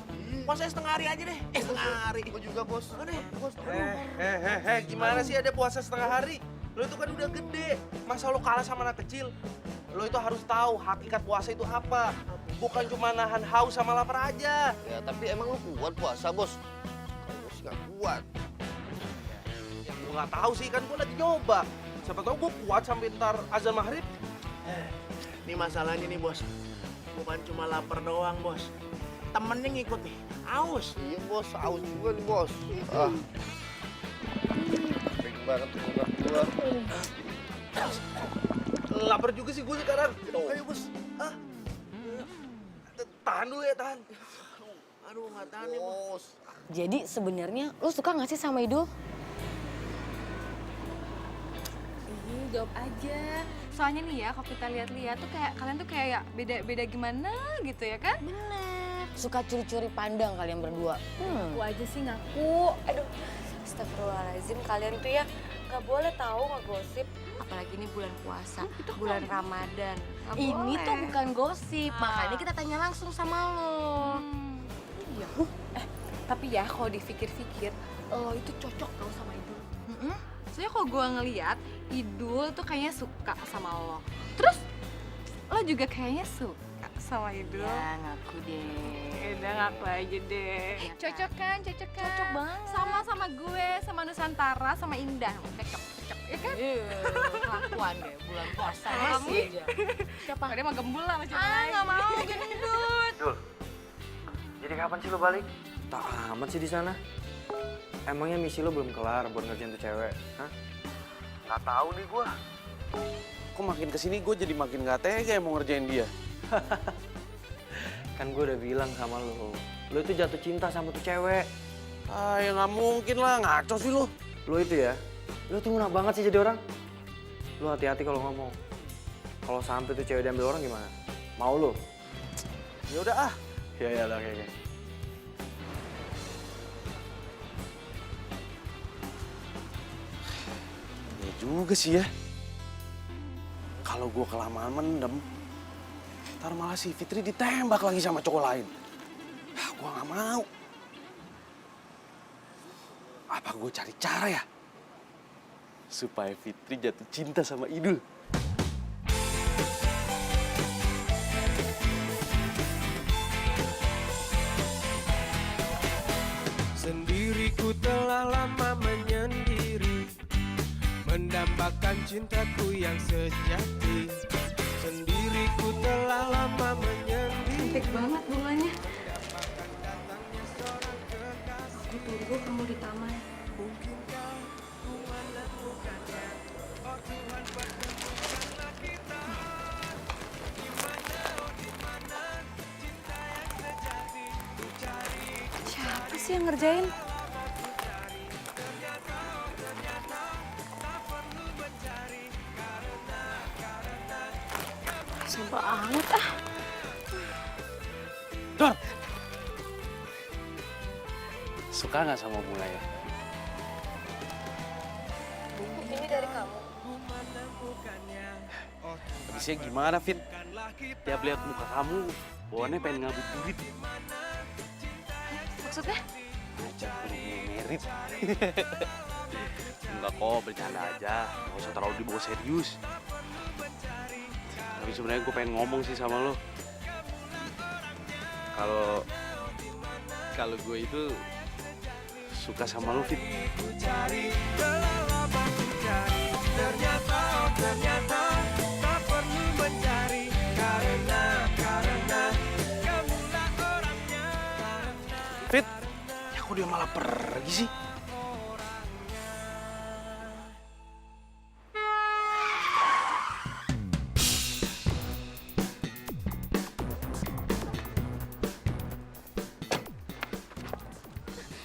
Puasanya setengah hari aja deh. Setengah hari. Gue juga bos. Deh, bos. Gimana sih ada puasa setengah hari? Lo itu kan udah gede. Masa lo kalah sama anak kecil? Lo itu harus tahu hakikat puasa itu apa. Bukan cuma nahan haus sama lapar aja. Ya tapi emang lu kuat puasa bos? Kalau gue sih gak kuat. Ya gue nggak tahu sih, kan gue lagi nyoba. Siapa tahu gue kuat sampai ntar azan maghrib. Ini masalahnya nih bos. Bukan cuma lapar doang bos. Temennya ngikut nih. Aus. Iya bos, aus juga nih bos. Pengen banget tuh gua. Lapar juga sih gue sekarang. Ayo bos. Tahan dulu ya, tahan. Aduh, nggak tahan nih bos. Jadi sebenarnya lu suka nggak sih sama Idul? Jawab aja. Soalnya nih ya, kalau kita lihat-lihat tuh kayak kalian tuh kayak beda-beda gimana gitu ya kan? Bener. Suka curi-curi pandang kalian berdua. Aku aja sih ngaku. Aduh, astagfirullahaladzim, kalian tuh ya nggak boleh tahu ngegosip. Apalagi ini bulan puasa, bulan Ramadan. Nggak Ini boleh. tuh bukan gosip, Makanya kita tanya langsung sama lo. Iya. Tapi ya kalau dipikir-pikir, lo itu cocok tau sama Idul. Soalnya kalau gue ngeliat, Idul tuh kayaknya suka sama lo. Terus lo juga kayaknya suka sama Idul. Ya ngaku deh. Udah ngaku aja deh. Cocok kan? Cocok banget. Sama gue, sama Nusantara, sama Indah. Cocok, ya kan? Kelakuan deh, bulan puasa Kamu aja. siapa? Dia mah gembul lah macam nggak mau gendut. Dul, jadi kapan sih lo balik? Tak amat sih di sana. Emangnya misi lo belum kelar buat ngerjain tuh cewek? Hah? Nggak tahu nih gue. Kok makin kesini gue jadi makin nggak tega mau ngerjain dia. Kan gue udah bilang sama lo itu jatuh cinta sama tuh cewek. Ah, ya nggak mungkin lah, ngaco sih lo. Lo itu ya, lo tuh mudah banget sih jadi orang. Lo hati-hati kalau ngomong. Kalau sampai tuh cewek diambil orang gimana? Mau lo? Ya udah ah. Ya lah kayak. Ya juga sih ya. Kalau gue kelamaan mendem, ntar malah si Fitri ditembak lagi sama cowok lain. Ah, gue nggak mau. Apa gue cari cara ya? Supaya Fitri jatuh cinta sama Idul. cintaku yang sejati. Sendiriku telah lama menyendiri. Cantik banget bunganya. Aku tunggu kamu di taman. Siapa sih yang ngerjain? Sumpah amat ah. Dor! Suka nggak sama bunga ya? Ini dari kamu. Habisnya gimana, Fit? Tiap lihat muka kamu, bawaannya pengen ngabuburit. Maksudnya? Ngajak punya merit. Enggak kok, bercanda aja. Nggak usah terlalu dibawa serius. Tapi sebenarnya gue pengen ngomong sih sama lo. Kalau gue itu suka sama lo, Fit. Ternyata tak perlu mencari karena kamulah orangnya. Fit, ya kok dia malah pergi sih?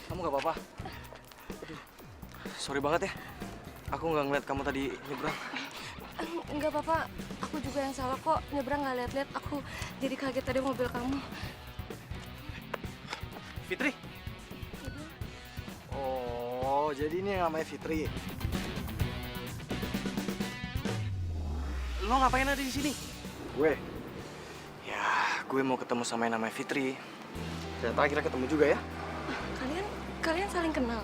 Kamu nggak apa-apa? Sorry banget ya. Aku nggak ngeliat kamu tadi nyebrang. Enggak apa-apa, aku juga yang salah kok. Nyebrang nggak lihat-lihat, aku jadi kaget tadi mobil kamu. Fitri? Oh, jadi ini yang namanya Fitri. Lo ngapain ada di sini? Gue? Ya, gue mau ketemu sama yang namanya Fitri. Ternyata akhirnya ketemu juga ya. Kalian saling kenal?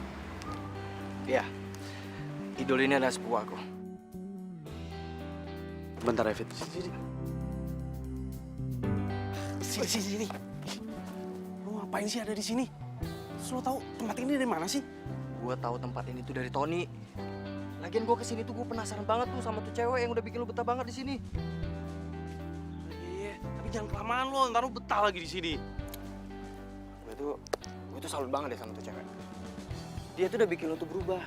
Iya. Idol ini adalah sepupu aku. Bentar ya, Fit. Sini. Lo ngapain sih ada di sini? Terus lo tahu tempat ini dari mana sih? Gue tahu tempat ini tuh dari Tony. Lagian gue kesini tuh gue penasaran banget tuh sama tuh cewek yang udah bikin lo betah banget di sini. Iya, tapi jangan kelamaan lo, ntar lo betah lagi di sini. Gue tuh salut banget deh sama tuh cewek. Dia tuh udah bikin lo tuh berubah.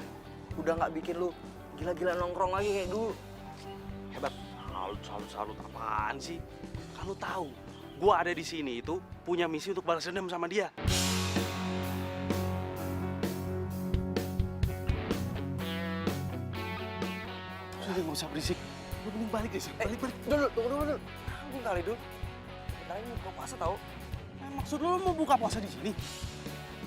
Udah nggak bikin lo gila-gila nongkrong lagi kayak dulu. Hebat. Salut apaan sih? Kan lo tahu, gue ada di sini itu punya misi untuk balas dendam sama dia. Udah nggak usah berisik. Lo mending balik deh sih. Balik. Dulu. Tunggu kali dulu. Bentar ini buka puasa tau. Maksud lo mau buka puasa di sini?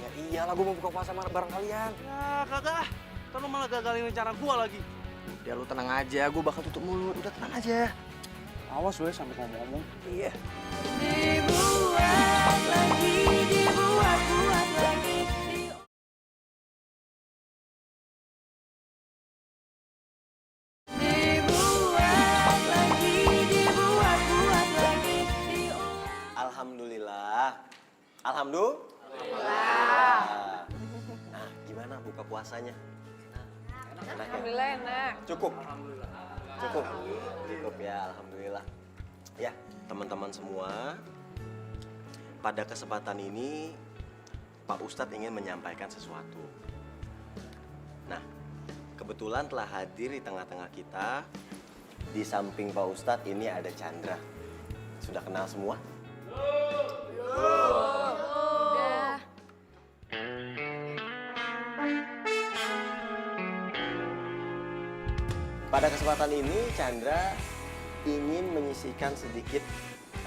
Ya iyalah, gue mau buka puasa bareng kalian. Ya kagak. Ntar lo malah gagalin rencana gue lagi. Udah lu tenang aja, gue bakal tutup mulut. Udah tenang aja. Awas lo ya sampai ngomong-ngomong. Iya. Dibuat lagi, dibuat lagi. Alhamdulillah. Nah, gimana buka puasanya? Enak ya? Alhamdulillah enak. Cukup ya, alhamdulillah. Ya, teman-teman semua, pada kesempatan ini Pak Ustadz ingin menyampaikan sesuatu. Nah, kebetulan telah hadir di tengah-tengah kita. Di samping Pak Ustadz ini ada Chandra. Sudah kenal semua? Udah. Pada kesempatan ini, Chandra ingin menyisihkan sedikit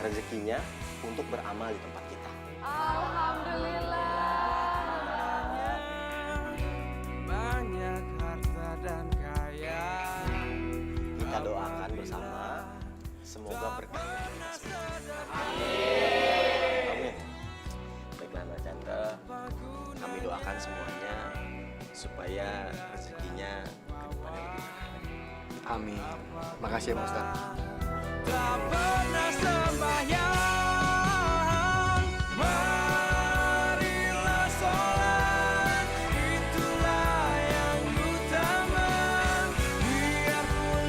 rezekinya untuk beramal di tempat kita. Alhamdulillah. Banyak harta dan kaya. Kita doakan bersama, semoga berkah bagi kita semua. Amin. Baiklah, Mbak Chandra, kami doakan semuanya supaya rezekinya ke depannya lebih baik. Amin. Makasih ya, Pak Ustadz. Tak pernah sembahyang, marilah sholat, itulah yang utama. Biarpun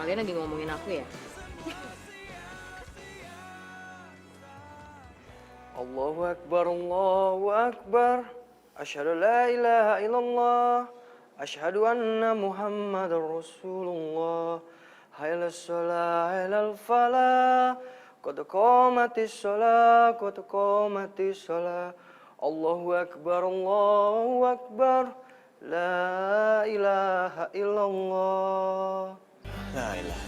Kalian lagi ngomongin aku ya? Allahu Akbar, Allahu Akbar. Asyhadu la ilaha illallah. Asyhadu anna Muhammadar Rasulullah. Hayal sholah, hayal falah. Qad qamatis sholah, qad qamatis sholah. Allahu Akbar, Allahu Akbar. La ilaha illallah. La ilaha.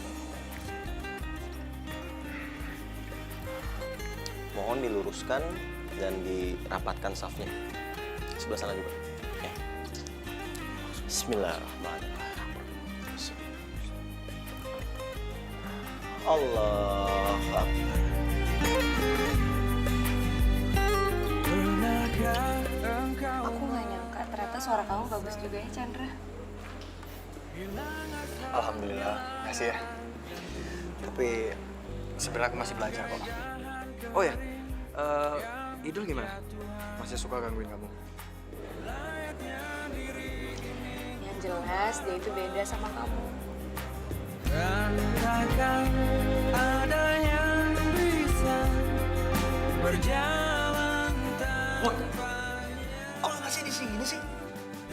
Mohon diluruskan dan dirapatkan safnya. Sebelah sana juga. Ya. Bismillahirrahmanirrahim. Allahu Akbar. Aku nggak nyangka ternyata suara kamu bagus juga ya, Chandra. Alhamdulillah, kasih ya. Tapi sebenarnya aku masih belajar kok. Oh ya, Idul gimana? Masih suka gangguin kamu? Yang jelas dia itu beda sama kamu. Dan takkan ada yang bisa berjalan Kok lo masih di sini sih?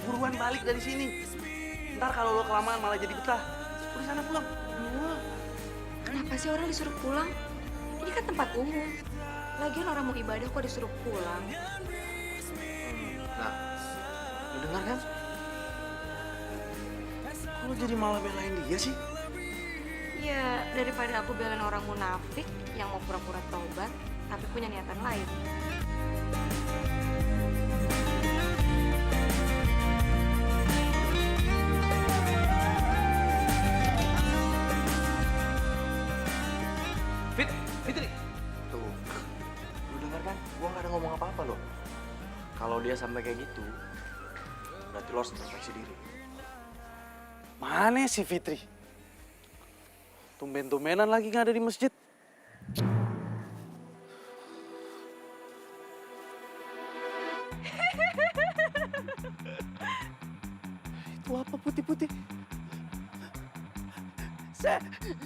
Buruan balik dari sini. Ntar kalau lo kelamaan malah jadi betah. Udah sana pulang. Kenapa sih orang disuruh pulang? Ini kan tempat umum. Lagian orang mau ibadah kok disuruh pulang. Nah, lo dengar kan? Kok lo jadi malah belain dia sih? Ya, daripada aku belain orang munafik yang mau pura-pura taubat, tapi punya niatan lain. Fitri. Tuh, lu denger kan? Gua nggak ada ngomong apa-apa loh. Kalau dia sampai kayak gitu, berarti lo harus introspeksi diri. Mana si Fitri? Tumben-tumbenan lagi nggak ada di masjid. Itu apa putih-putih? Setan!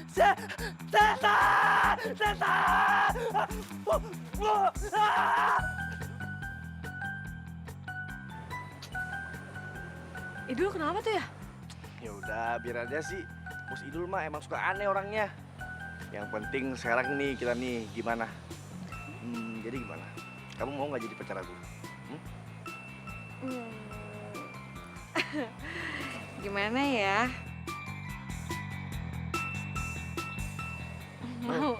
Idul kenapa tuh ya? Ya udah, biar aja sih. Bos Idul mah emang suka aneh orangnya. Yang penting sekarang nih kita nih gimana? Jadi gimana? Kamu mau nggak jadi pacar aku? Gimana ya? Mau.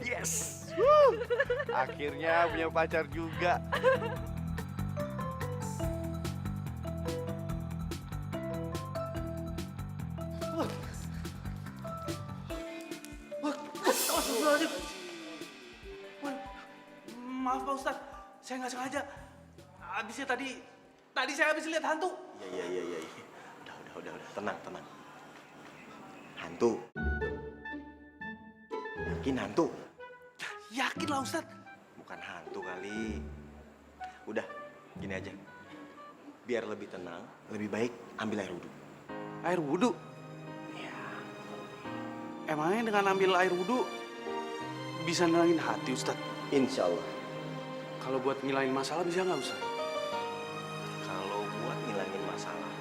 Yes! Akhirnya punya pacar juga. Astagfirullahaladzim. Maaf Pak Ustadz, saya nggak sengaja. Habisnya tadi saya habis lihat hantu. Iya. Udah. Tenang. Hantu. Yakin hantu? Yakin lah Ustadz. Bukan hantu kali. Udah, gini aja. Biar lebih tenang, lebih baik ambil air wudhu. Air wudhu? Iya. Emangnya dengan ambil air wudhu bisa nilangin hati Ustadz? Insya Allah. Kalau buat ngilangin masalah bisa nggak Ustadz? Kalau buat ngilangin masalah.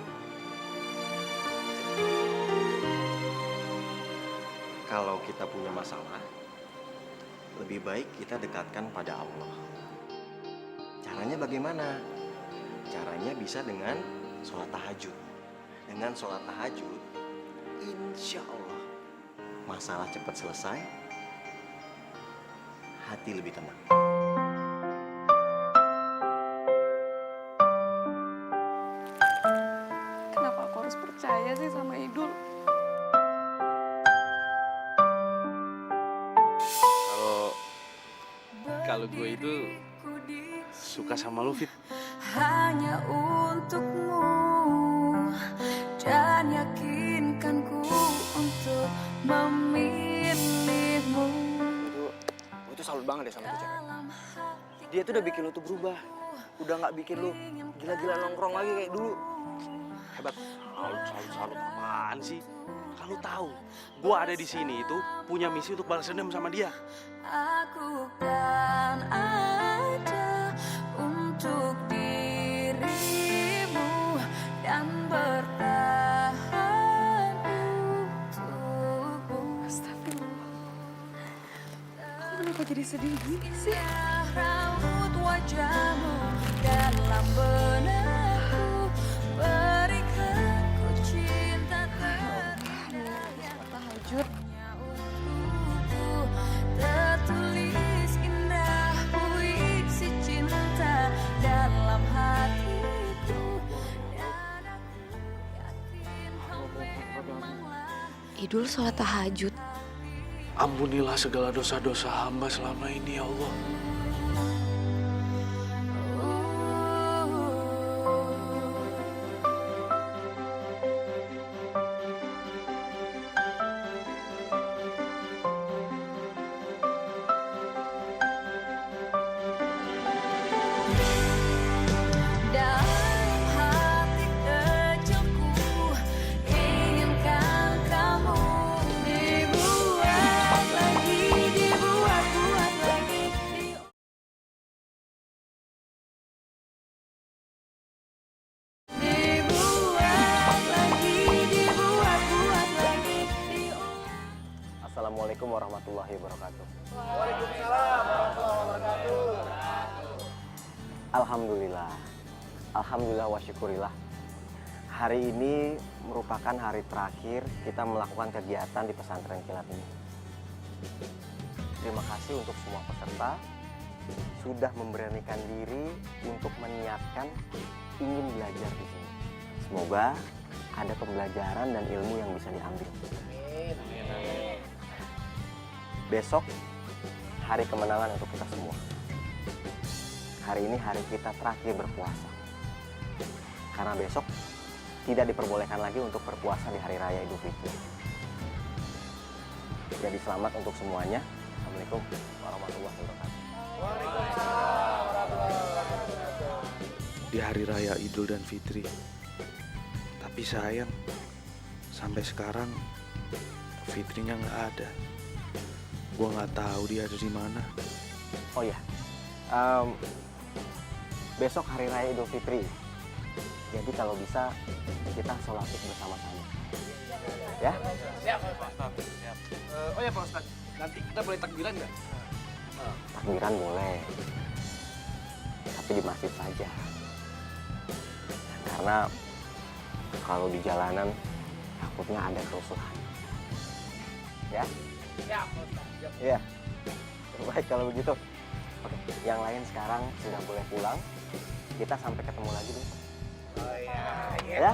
Kalau kita punya masalah, lebih baik kita dekatkan pada Allah. Caranya bagaimana? Caranya bisa dengan sholat tahajud. Dengan sholat tahajud, insya Allah masalah cepat selesai, hati lebih tenang. Kenapa aku harus percaya sih sama Idul? Kalau gue itu suka sama lu, Fit. Hanya untukmu dan yakinkanku untuk memilihmu. Gue tuh salut banget deh sama tuh cewek. Dia tuh udah bikin lu tuh berubah. Udah nggak bikin lu gila-gila nongkrong lagi kayak dulu. Hebat. Salut apaan sih? Kan lu tahu, gue ada di sini itu punya misi untuk balas dendam sama dia. Aku kan ada untuk dirimu dan bertahan untukmu. Astagfirullah. Aku kenapa jadi sedih gini sih? Raut wajahmu dalam benakku, berikan ku cinta Tahajud. tertulis indah puisi cinta dalam hatiku, dan aku yakin kau memanglah. Idul sholat tahajud. Ampunilah segala dosa-dosa hamba selama ini ya Allah. Dalam hati kecilku inginkan kamu dibuat lagi, dibuat-buat lagi. Dibuat lagi, dibuat-buat lagi. Assalamualaikum warahmatullahi wabarakatuh. Waalaikumsalam warahmatullahi wabarakatuh. Alhamdulillah. Alhamdulillah wa syukurillah. Hari ini merupakan hari terakhir kita melakukan kegiatan di pesantren kilat ini. Terima kasih untuk semua peserta sudah memberanikan diri untuk meniatkan ingin belajar di sini. Semoga ada pembelajaran dan ilmu yang bisa diambil. Besok hari kemenangan untuk kita semua. Hari ini hari kita terakhir berpuasa. Karena besok tidak diperbolehkan lagi untuk berpuasa di hari raya Idul Fitri. Jadi selamat untuk semuanya. Assalamualaikum warahmatullahi wabarakatuh. Di hari raya Idul dan Fitri. Tapi sayang, sampai sekarang Fitrinya nggak ada. Gua nggak tahu dia ada di mana. Oh ya, besok hari raya Idul Fitri. Jadi kalau bisa kita sholat id bersama-sama. Ya? Siap, Pak Ustadz. Siap. Oh ya Pak Ustadz, nanti kita boleh takbiran nggak? Takbiran boleh, tapi di masjid saja. Karena kalau di jalanan takutnya ada kerusuhan. Ya? Siap, Pak Ustadz. Siap. Iya. Baik kalau begitu. Oke, yang lain sekarang sudah boleh pulang. Kita sampai ketemu lagi besok. Oh iya. Ya?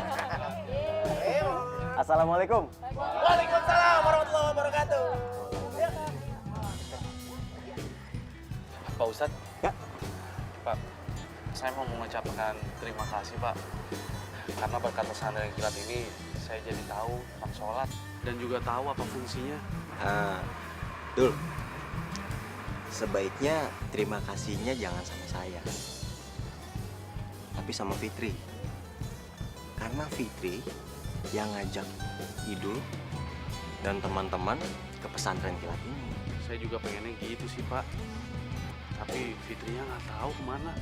Assalamualaikum. Waalaikumsalam warahmatullahi wabarakatuh. Pak Ustadz. Ya. Pak, saya mau mengucapkan terima kasih Pak. Karena berkat pesantren kilat ini, saya jadi tahu tentang sholat. Dan juga tahu apa fungsinya. Dul. Sebaiknya terima kasihnya jangan sama saya. Tapi sama Fitri. Karena Fitri yang ngajak Idul dan teman-teman ke pesantren kilat ini. Saya juga pengennya gitu sih Pak. Tapi Fitrinya nggak tahu kemana.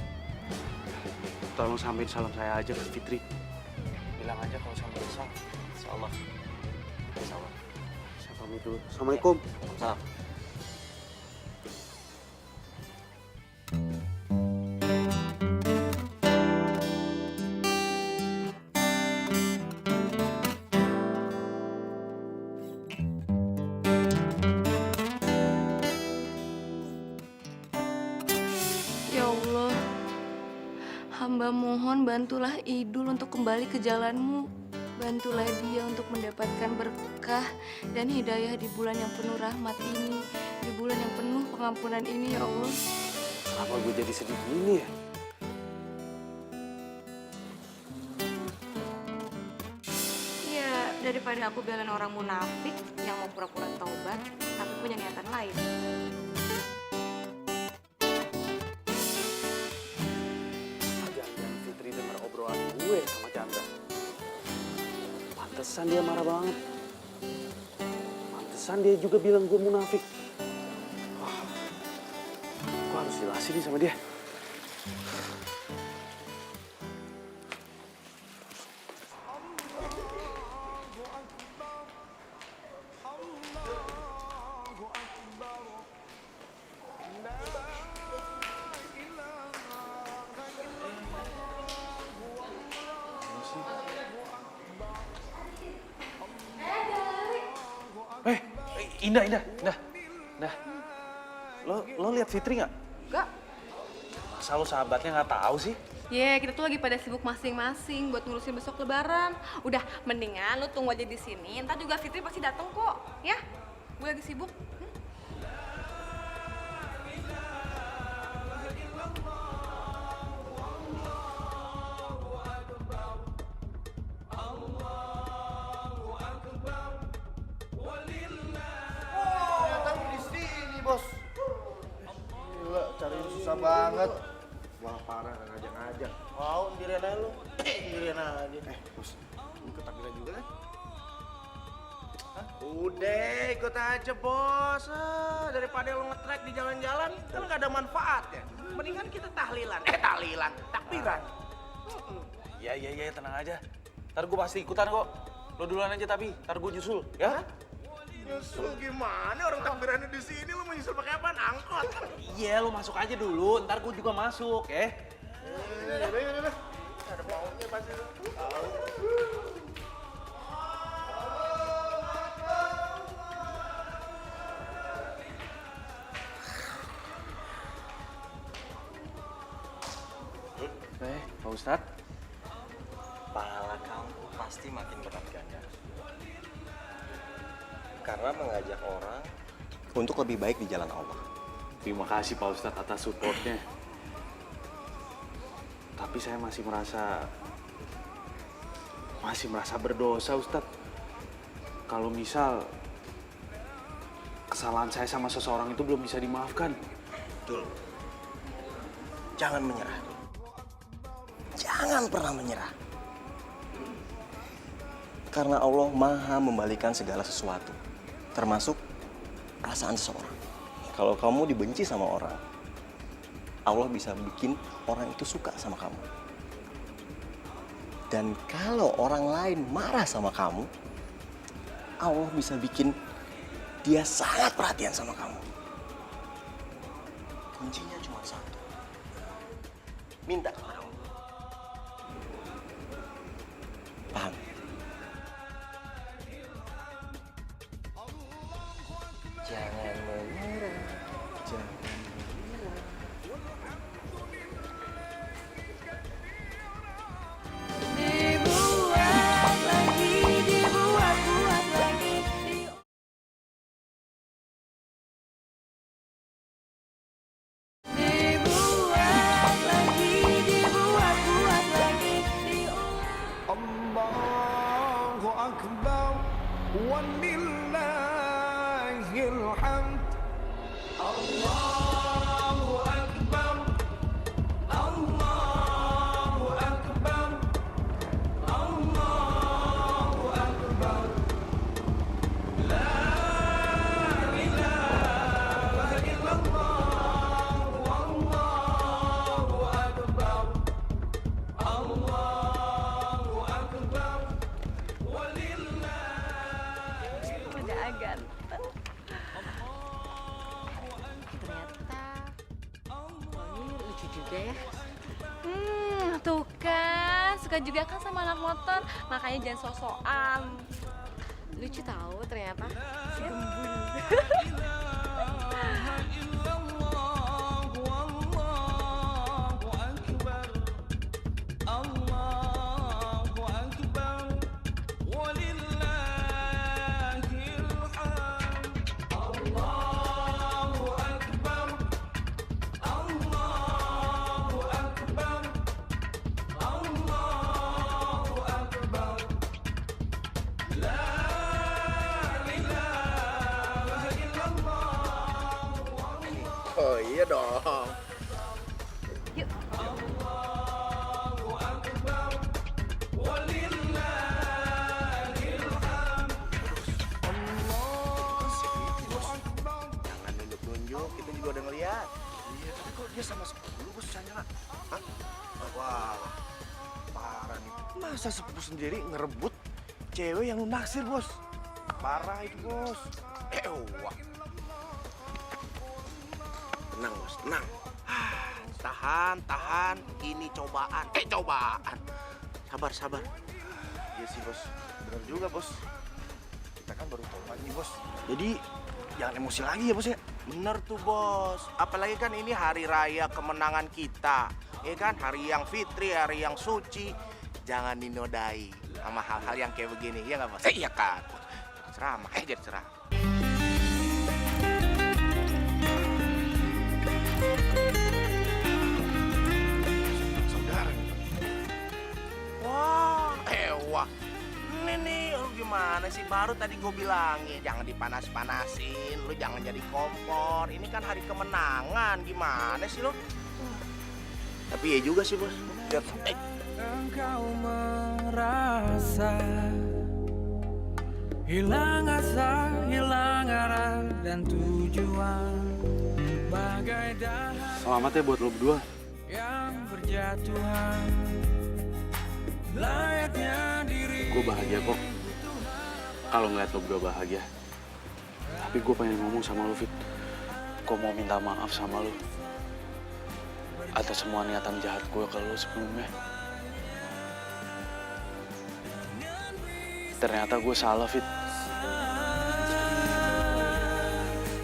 Tolong sampein salam saya aja ke Fitri. Bilang aja kalau sampai besok. Insyaallah. Insyaallah. Saya pamit dulu. Assalamualaikum. Salam. Ya Allah, hamba mohon bantulah Idul untuk kembali ke jalanmu. Bantulah dia untuk mendapatkan berkah dan hidayah di bulan yang penuh rahmat ini. Di bulan yang penuh pengampunan ini ya Allah. Kenapa gue jadi sedih gini ya? Ya, daripada aku belain orang munafik yang mau pura-pura taubat, tapi punya niatan lain. Jangan Fitri dengar obrolan gue sama Chandra. Pantesan dia marah banget. Pantesan dia juga bilang gue munafik. Wah, gue harus jelasin nih sama dia. Indah. Lo lihat Fitri nggak? Enggak. Masa lo sahabatnya nggak tahu sih? Kita tuh lagi pada sibuk masing-masing buat ngurusin besok lebaran. Udah, mendingan lu tunggu aja di sini. Ntar juga Fitri pasti datang kok, ya? Gue lagi sibuk. Bos, gila cariin susah banget. Wah parah, nggak ngajak-ngajak. Mau sendirian aja lu. Sendirian aja. Bos, lu ikut takbiran juga kan? Udah ikut aja bos. Daripada lu nge-track di jalan-jalan kan nggak ada manfaatnya. Mendingan kita tahlilan, takbiran. Iya, tenang aja. Ntar gue pasti ikutan kok. Lo duluan aja tapi, ntar gue nyusul, ya? Nyusul gimana? Orang takbirannya di sini, lu mau nyusul pakai apaan? Angkot. Iya, lo masuk aja dulu. Ntar gue juga masuk, ya? Yaudah. Ada maunya pasti lu. Pak Ustadz. Pahala kamu pasti makin berganda. Karena mengajak orang untuk lebih baik di jalan Allah. Terima kasih Pak Ustadz atas supportnya. Tapi saya masih merasa berdosa Ustadz. Kalau misal kesalahan saya sama seseorang itu belum bisa dimaafkan. Betul. Jangan menyerah. Jangan pernah menyerah. Karena Allah Maha membalikan segala sesuatu, termasuk perasaan seseorang. Kalau kamu dibenci sama orang, Allah bisa bikin orang itu suka sama kamu. Dan kalau orang lain marah sama kamu, Allah bisa bikin dia sangat perhatian sama kamu. Kuncinya cuma satu. Minta kepada Allah. Paham? Jangan menyerah, jangan menyerah. Dibuat lagi, dibuat lagi. Dibuat lagi, dibuat lagi. Allahu Akbar walillahil hamd. Allahu Akbar, Allahu Akbar, Allahu Akbar. La ilaha illallah, Allahu Akbar, Allahu Akbar, walillahil Udah ganteng. Lucu juga ya. Tuh kan, suka juga kan sama anak motor, makanya jangan sok-sokan. Lucu tahu ternyata. Si gembul. Allahu Akbar, walillahil hamd. Allahu Akbar, Allahu Akbar, Allahu Akbar. La ilaha illallah. Oh iya dong. Yuk. Allahu Akbar, walillahil hamd. Allah dia sama sepupu lu bos susah nyala. Hah? Wah, parah nih. Masa sepupu sendiri ngerebut cewek yang lu naksir bos? Parah itu bos. Wah. Tenang bos, tenang. Tahan. Ini cobaan. Cobaan. Sabar. Iya sih bos, bener juga bos. Kita kan baru tobat nih bos. Jadi jangan emosi lagi ya bos ya. Bener tuh bos. Apalagi kan ini hari raya kemenangan kita. Ya kan, hari yang fitri, hari yang suci. Jangan dinodai sama hal-hal yang kayak begini. Iya nggak bos? Iya kan. Ceramah, jadi ceramah. Saudara. Wah. Ini nih, lu gimana sih? Baru tadi gue bilangin, jangan dipanas-panasin. Lu jangan jadi kompor. Ini kan hari kemenangan. Gimana sih lu? Tapi ya juga sih bos. Engkau merasa hilang asa, hilang arah dan tujuan, bagai dahan Selamat ya buat lo berdua. yang berjatuhan. Layaknya diri Gue bahagia kok. Kalau ngeliat lo berdua bahagia. Tapi gue pengen ngomong sama lo, Fit. Gue mau minta maaf sama lo atas semua niatan jahat gue ke lo sebelumnya. Ternyata gue salah, Fit.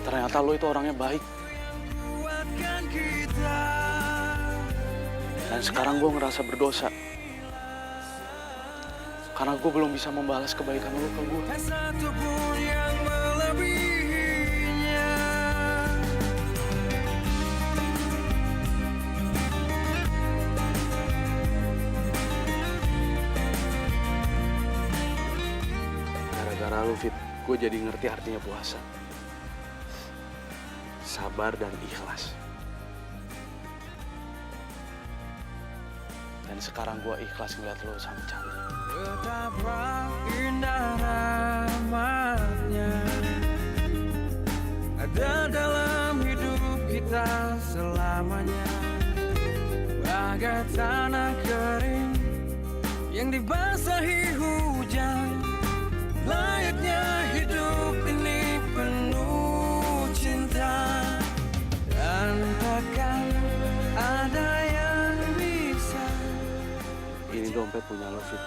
Ternyata lo itu orangnya baik. Dan sekarang gue ngerasa berdosa. Karena gue belum bisa membalas kebaikan lo ke gue. satupun yang melebihinya. Gara-gara lo, Fit, gue jadi ngerti artinya puasa. Sabar dan ikhlas. Dan sekarang gue ikhlas ngeliat lo sama Chandra. Betapa indah rahmatnya ada dalam hidup kita selamanya, bagai tanah kering yang dibasahi hujan. Layaknya hidup ini penuh cinta, dan takkan ada yang bisa. Ini dompet punya lo, Fit.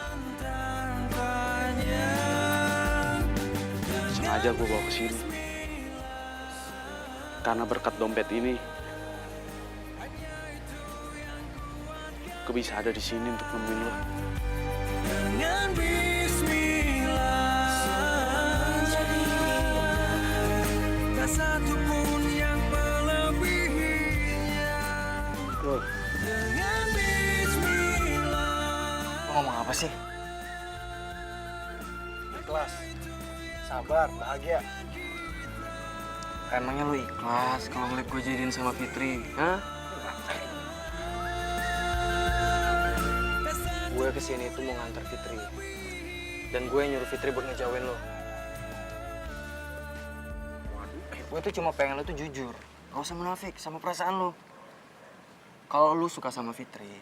Sengaja gue bawa ke sini. Karena berkat dompet ini, gue bisa ada di sini untuk nemuin lo. Dengan bismillah, tak satupun yang melebihinya. Loh, Dengan bismillah. lo ngomong apa sih? Ikhlas, sabar, bahagia. Emangnya lo ikhlas kalau ngeliat gue jadiin sama Fitri? Hah? Gue kesini itu mau nganter Fitri. Dan gue nyuruh Fitri buat ngejauhin lo. Gue tuh cuma pengen lo tuh jujur. Gak usah munafik sama perasaan lo. Kalau lo suka sama Fitri,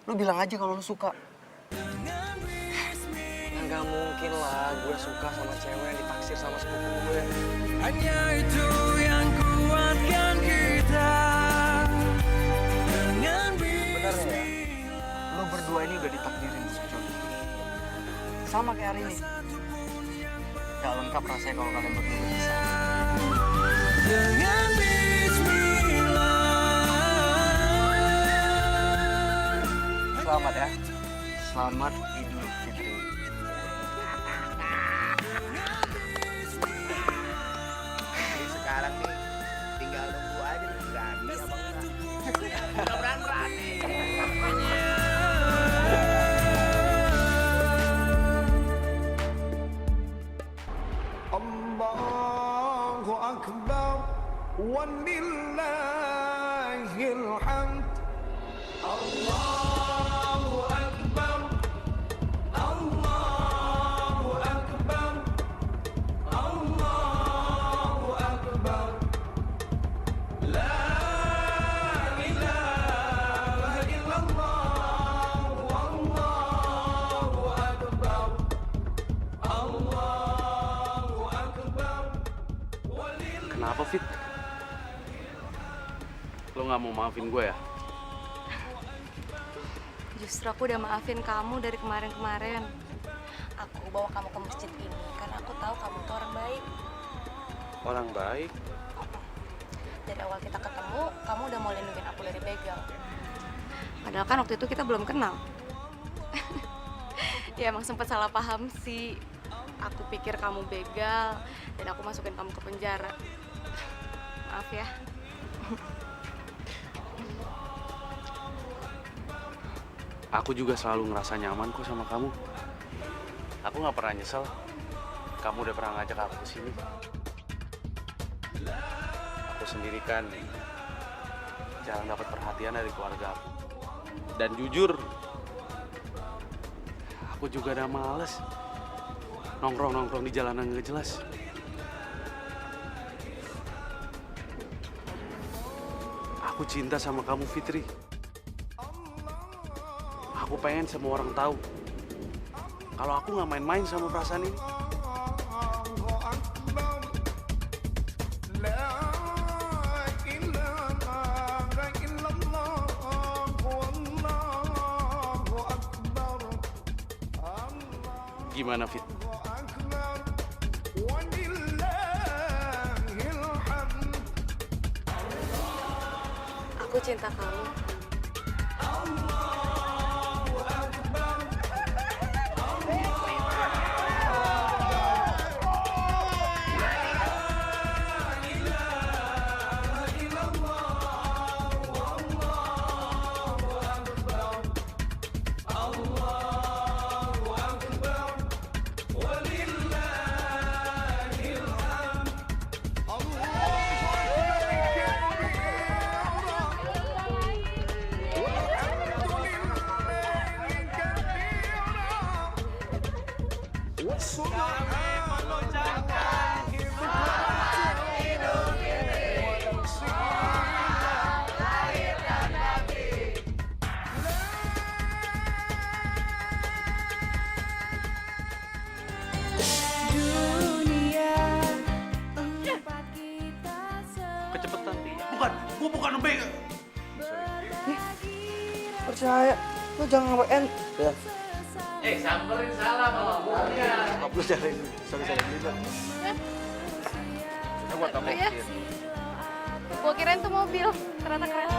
lo bilang aja kalau lo suka. Nggak mungkin lah gue suka sama cewek yang ditaksir sama sepupu gue. Hanya itu yang kuatkan kita. Dengan Bener ya? Lo berdua ini udah ditakdirin untuk jodoh. Sama kayak hari ini. Gak lengkap rasanya kalau kalian berdua berpisah. Dengan bismillah. Selamat ya. Selamat Idul Fitri. Jadi sekarang nih, tinggal nunggu aja nih, berani apa enggak. Mudah-mudahan berani. Allahu Akbar walillahil hamd. Allahu Akbar. Allahu Akbar. Allahu Akbar. La Kenapa, Fit? Lo nggak mau maafin gue ya? Justru aku udah maafin kamu dari kemarin-kemarin. Aku bawa kamu ke masjid ini karena aku tahu kamu tuh orang baik. Orang baik? Dari awal kita ketemu, kamu udah mau lindungin aku dari begal. Padahal kan waktu itu kita belum kenal. Ya emang sempet salah paham sih. Aku pikir kamu begal dan aku masukin kamu ke penjara. Maaf ya. Aku juga selalu ngerasa nyaman kok sama kamu. Aku nggak pernah nyesel. Kamu udah pernah ngajak aku ke sini. Aku sendiri kan jarang dapat perhatian dari keluarga aku. Dan jujur, aku juga udah males nongkrong-nongkrong di jalanan nggak jelas. Aku cinta sama kamu, Fitri. Aku pengen semua orang tahu kalau aku nggak main-main sama perasaan ini. Gimana, Fit? Aku cinta kamu. Kecepetan. Bukan, gua bukan begal. Percaya, lo jangan ngapain. Ya. Samperin salah sama guanya. Maaf lu cari sorry juga. Coba kamu. Ya. Gua kirain tuh mobil, ternyata keren.